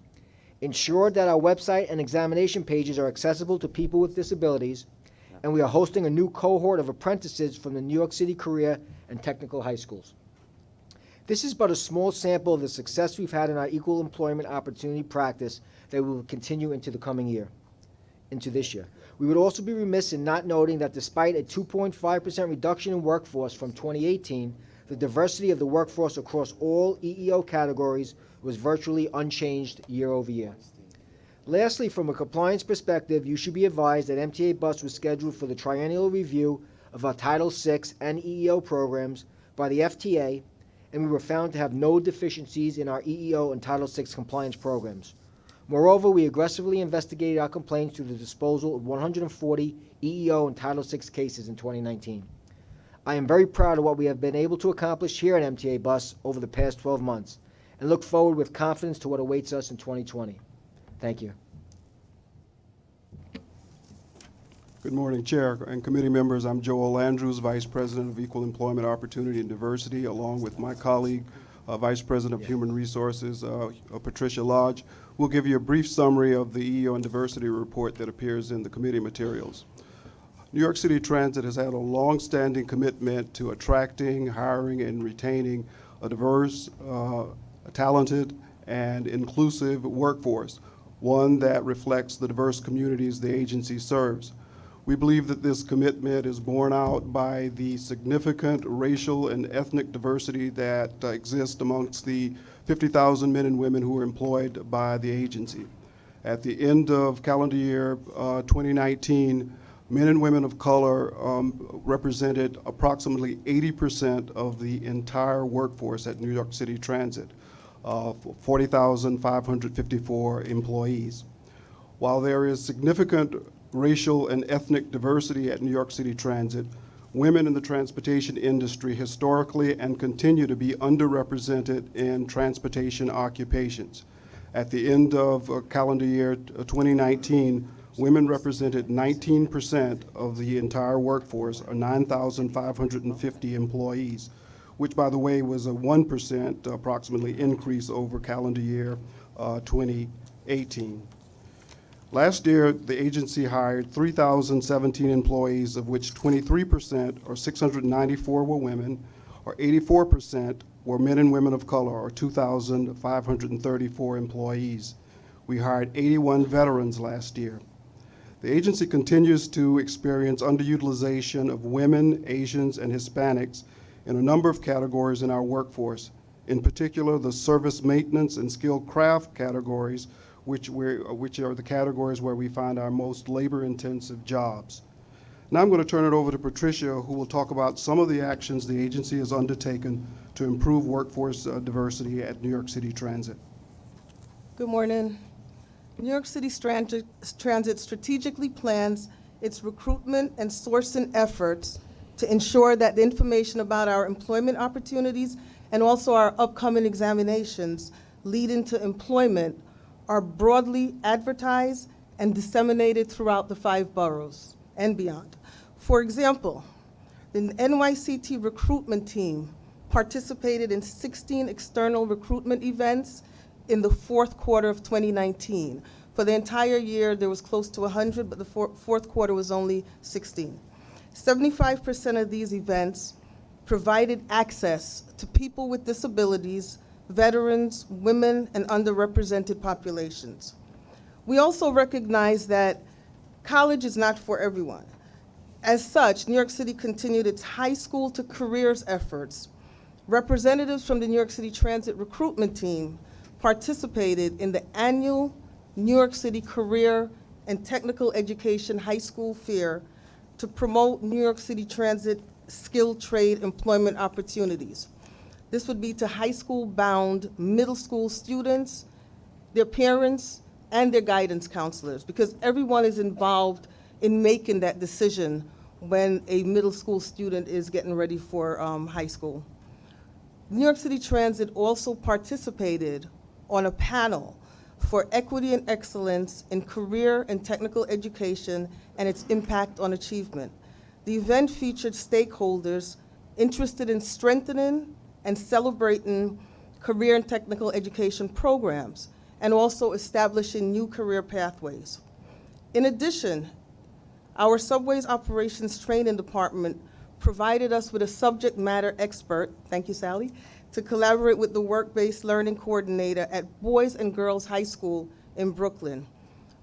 ensured that our website and examination pages are accessible to people with disabilities, and we are hosting a new cohort of apprentices from the New York City Career and Technical High Schools. This is but a small sample of the success we've had in our equal employment opportunity practice that we will continue into this year. We would also be remiss in not noting that despite a 2.5% reduction in workforce from 2018, the diversity of the workforce across all EEO categories was virtually unchanged year over year. Lastly, from a compliance perspective, you should be advised that MTA Bus was scheduled for the triennial review of our Title VI and EEO programs by the FTA, and we were found to have no deficiencies in our EEO and Title VI compliance programs. Moreover, we aggressively investigated our complaints through the disposal of 140 EEO and Title VI cases in 2019. I am very proud of what we have been able to accomplish here at MTA Bus over the past 12 months and look forward with confidence to what awaits us in 2020. Thank you. Good morning, Chair and committee members. I'm Joel Andrews, Vice President of Equal Employment Opportunity and Diversity, along with my colleague, Vice President of Human Resources, Patricia Lodge. We'll give you a brief summary of the EEO and Diversity report that appears in the committee materials. New York City Transit has had a long-standing commitment to attracting, hiring, and retaining a diverse, talented, and inclusive workforce, one that reflects the diverse communities the agency serves. We believe that this commitment is borne out by the significant racial and ethnic diversity that exists amongst the 50,000 men and women who are employed by the agency. At the end of calendar year 2019, men and women of color represented approximately 80% of the entire workforce at New York City Transit, 40,554 employees. While there is significant racial and ethnic diversity at New York City Transit, women in the transportation industry historically and continue to be underrepresented in transportation occupations. At the end of calendar year 2019, women represented 19% of the entire workforce, or 9,550 employees, which, by the way, was a 1% approximately increase over calendar year 2018. Last year, the agency hired 3,017 employees, of which 23%, or 694, were women, or 84% were men and women of color, or 2,534 employees. We hired 81 veterans last year. The agency continues to experience underutilization of women, Asians, and Hispanics in a number of categories in our workforce, in particular the service maintenance and skilled craft categories, which are the categories where we find our most labor-intensive jobs. Now I'm going to turn it over to Patricia, who will talk about some of the actions the agency has undertaken to improve workforce diversity at New York City Transit. Good morning. New York City Transit strategically plans its recruitment and sourcing efforts to ensure that the information about our employment opportunities and also our upcoming examinations leading to employment are broadly advertised and disseminated throughout the 5 boroughs and beyond. For example, the NYCT recruitment team participated in 16 external recruitment events in the fourth quarter of 2019. For the entire year, there was close to 100, but the fourth quarter was only 16. 75% of these events provided access to people with disabilities, veterans, women, and underrepresented populations. We also recognize that college is not for everyone. As such, New York City continued its high school to careers efforts. Representatives from the New York City Transit recruitment team participated in the annual New York City Career and Technical Education High School Fair to promote New York City Transit skilled trade employment opportunities. This would be to high school bound middle school students, their parents, and their guidance counselors, because everyone is involved in making that decision when a middle school student is getting ready for high school. New York City Transit also participated on a panel for equity and excellence in career and technical education and its impact on achievement. The event featured stakeholders interested in strengthening and celebrating career and technical education programs, and also establishing new career pathways. In addition, our Subways Operations Training Department provided us with a subject matter expert, thank you, Sally, to collaborate with the work-based learning coordinator at Boys and Girls High School in Brooklyn.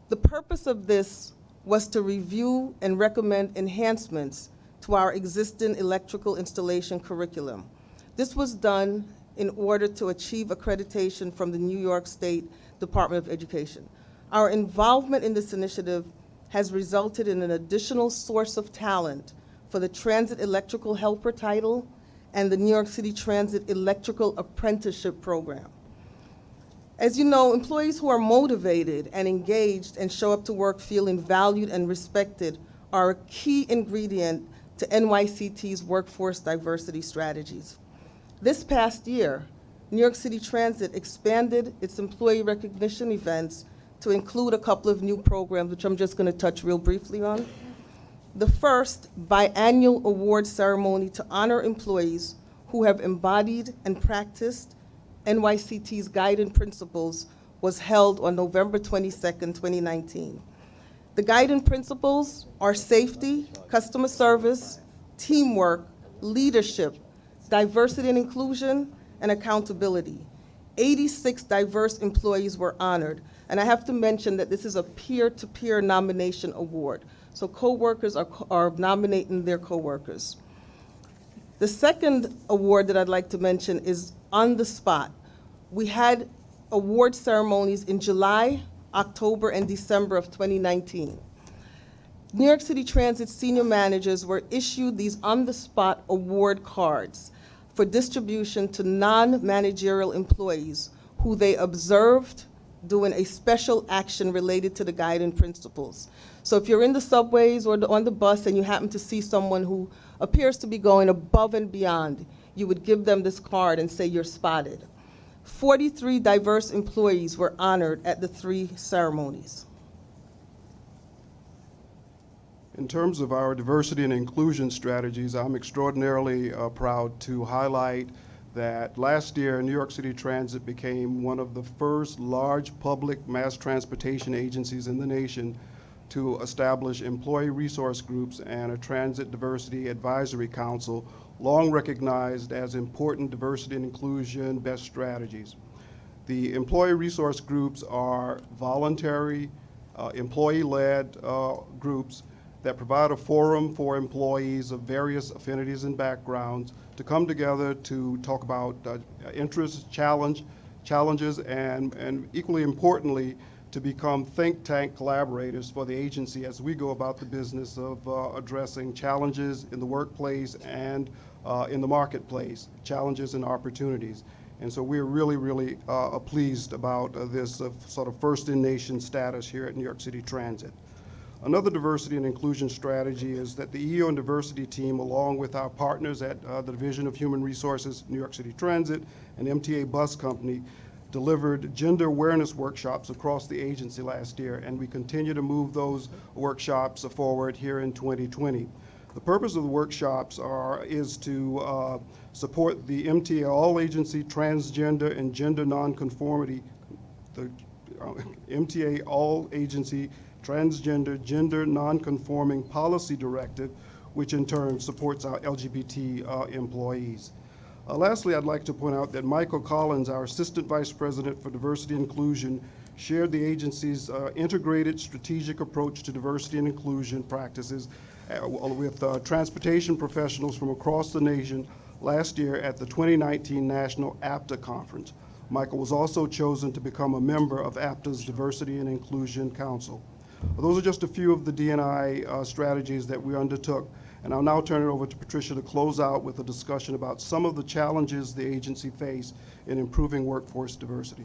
The purpose of this was to review and recommend enhancements to our existing electrical installation curriculum. This was done in order to achieve accreditation from the New York State Department of Education. Our involvement in this initiative has resulted in an additional source of talent for the Transit Electrical Helper title and the New York City Transit Electrical Apprenticeship Program. As you know, employees who are motivated and engaged and show up to work feeling valued and respected are a key ingredient to NYCT's workforce diversity strategies. This past year, New York City Transit expanded its employee recognition events to include a couple of new programs, which I'm just going to touch real briefly on. The first biannual award ceremony to honor employees who have embodied and practiced NYCT's guiding principles was held on November 22nd, 2019. The guiding principles are safety, customer service, teamwork, leadership, diversity and inclusion, and accountability. 86 diverse employees were honored, and I have to mention that this is a peer-to-peer nomination award. So coworkers are nominating their coworkers. The second award that I'd like to mention is on the spot. We had award ceremonies in July, October, and December of 2019. New York City Transit senior managers were issued these on-the-spot award cards for distribution to non-managerial employees who they observed doing a special action related to the guiding principles. So if you're in the subways or on the bus and you happen to see someone who appears to be going above and beyond, you would give them this card and say you're spotted. 43 diverse employees were honored at the 3 ceremonies. In terms of our diversity and inclusion strategies, I'm extraordinarily proud to highlight that last year, New York City Transit became one of the first large public mass transportation agencies in the nation to establish employee resource groups and a transit diversity advisory council, long recognized as important diversity and inclusion best strategies. The employee resource groups are voluntary, employee-led groups that provide a forum for employees of various affinities and backgrounds to come together to talk about interests, challenges, and equally importantly, to become think tank collaborators for the agency as we go about the business of addressing challenges in the workplace and in the marketplace, challenges and opportunities. And so we're really pleased about this sort of first-in-nation status here at New York City Transit. Another diversity and inclusion strategy is that the EO and diversity team, along with our partners at the Division of Human Resources, New York City Transit, and MTA Bus Company, delivered gender awareness workshops across the agency last year, and we continue to move those workshops forward here in 2020. The purpose of the workshops is to support the MTA all-agency transgender and gender nonconformity, the MTA all-agency transgender, gender nonconforming policy directive, which in turn supports our LGBT employees. Lastly, I'd like to point out that Michael Collins, our Assistant Vice President for Diversity and Inclusion, shared the agency's integrated strategic approach to diversity and inclusion practices with transportation professionals from across the nation last year at the 2019 National APTA Conference. Michael was also chosen to become a member of APTA's Diversity and Inclusion Council. Those are just a few of the D&I strategies that we undertook, and I'll now turn it over to Patricia to close out with a discussion about some of the challenges the agency face in improving workforce diversity.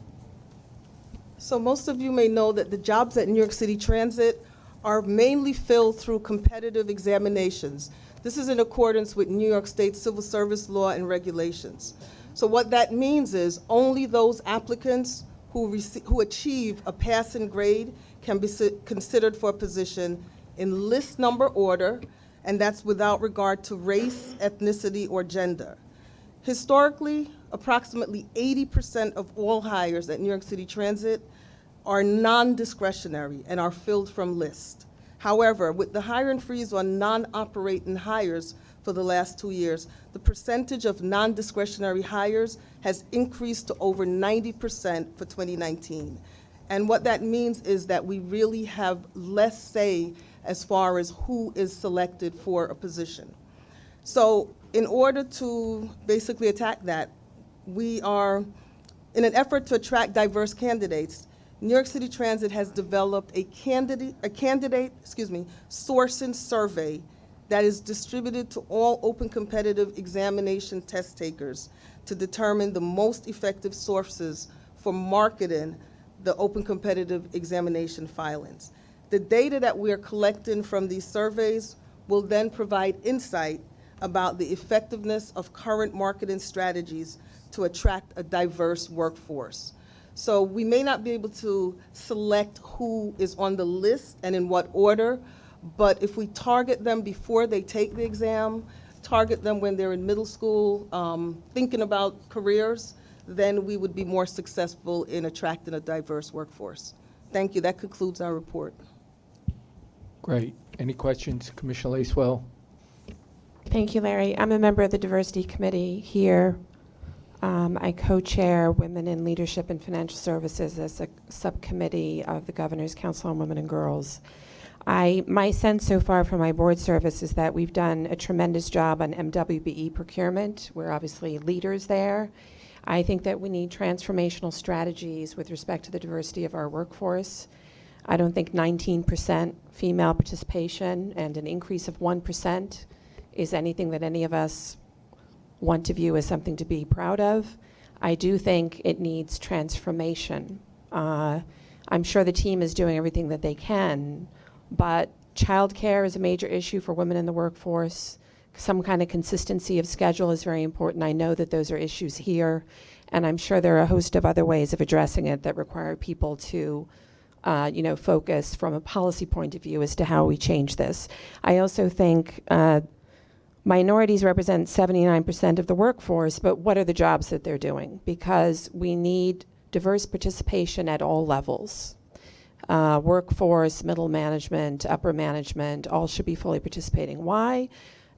So most of you may know that the jobs at New York City Transit are mainly filled through competitive examinations. This is in accordance with New York State civil service law and regulations. So what that means is only those applicants who achieve a passing grade can be considered for a position in list number order, and that's without regard to race, ethnicity, or gender. Historically, approximately 80% of all hires at New York City Transit are non-discretionary and are filled from list. However, with the hiring freeze on non-operating hires for the last 2 years, the percentage of non-discretionary hires has increased to over 90% for 2019. And what that means is that we really have less say as far as who is selected for a position. So in order to basically attack that, we are, in an effort to attract diverse candidates, New York City Transit has developed a candidate sourcing survey that is distributed to all open competitive examination test takers to determine the most effective sources for marketing the open competitive examination filings. The data that we are collecting from these surveys will then provide insight about the effectiveness of current marketing strategies to attract a diverse workforce. So we may not be able to select who is on the list and in what order, but if we target them before they take the exam, target them when they're in middle school, thinking about careers, then we would be more successful in attracting a diverse workforce. Thank you. That concludes our report. Great. Any questions, Commissioner Lacewell? Thank you, Larry. I'm a member of the Diversity Committee here. I co-chair Women in Leadership and Financial Services as a subcommittee of the Governor's Council on Women and Girls. My sense so far from my board service is that we've done a tremendous job on MWBE procurement. We're obviously leaders there. I think that we need transformational strategies with respect to the diversity of our workforce. I don't think 19% female participation and an increase of 1% is anything that any of us want to view as something to be proud of. I do think it needs transformation. I'm sure the team is doing everything that they can, but childcare is a major issue for women in the workforce. Some kind of consistency of schedule is very important. I know that those are issues here, and I'm sure there are a host of other ways of addressing it that require people to focus from a policy point of view as to how we change this. I also think minorities represent 79% of the workforce, but what are the jobs that they're doing? Because we need diverse participation at all levels. Workforce, middle management, upper management, all should be fully participating. Why?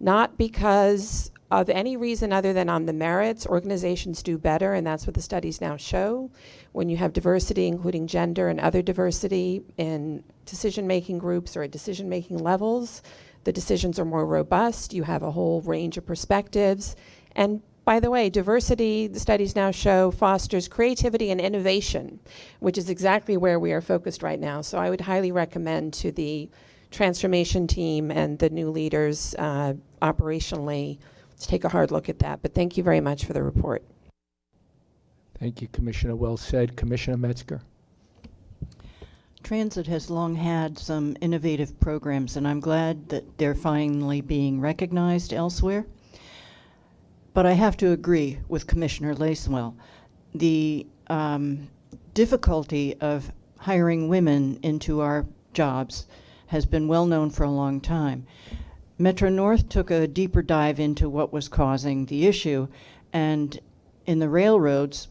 Not because of any reason other than on the merits. Organizations do better, and that's what the studies now show. When you have diversity, including gender and other diversity in decision-making groups or at decision-making levels, the decisions are more robust. You have a whole range of perspectives. And by the way, diversity, the studies now show, fosters creativity and innovation, which is exactly where we are focused right now. So I would highly recommend to the transformation team and the new leaders operationally to take a hard look at that. But thank you very much for the report. Thank you, Commissioner. Well said. Commissioner Metzger. Transit has long had some innovative programs, and I'm glad that they're finally being recognized elsewhere. But I have to agree with Commissioner Lacewell. The difficulty of hiring women into our jobs has been well known for a long time. Metro North took a deeper dive into what was causing the issue, and in the railroads,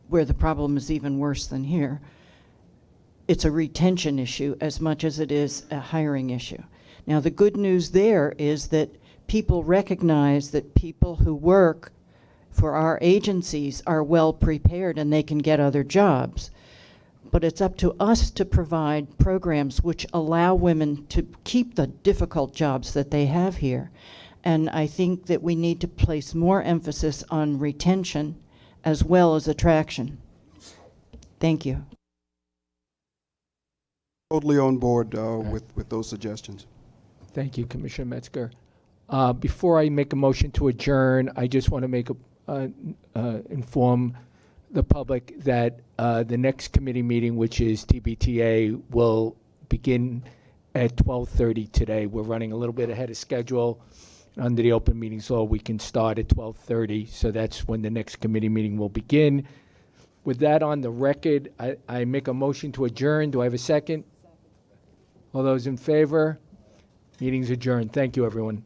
where the problem is even worse than here, it's a retention issue as much as it is a hiring issue. Now, the good news there is that people recognize that people who work for our agencies are well prepared and they can get other jobs. But it's up to us to provide programs which allow women to keep the difficult jobs that they have here. And I think that we need to place more emphasis on retention as well as attraction. Thank you. Totally on board with those suggestions. Thank you, Commissioner Metzger. Before I make a motion to adjourn, I just want to inform the public that the next committee meeting, which is TBTA, will begin at 12:30 today. We're running a little bit ahead of schedule. Under the open meetings law, we can start at 12:30, so that's when the next committee meeting will begin. With that on the record, I make a motion to adjourn. Do I have a second? All those in favor? Meeting's adjourned. Thank you, everyone.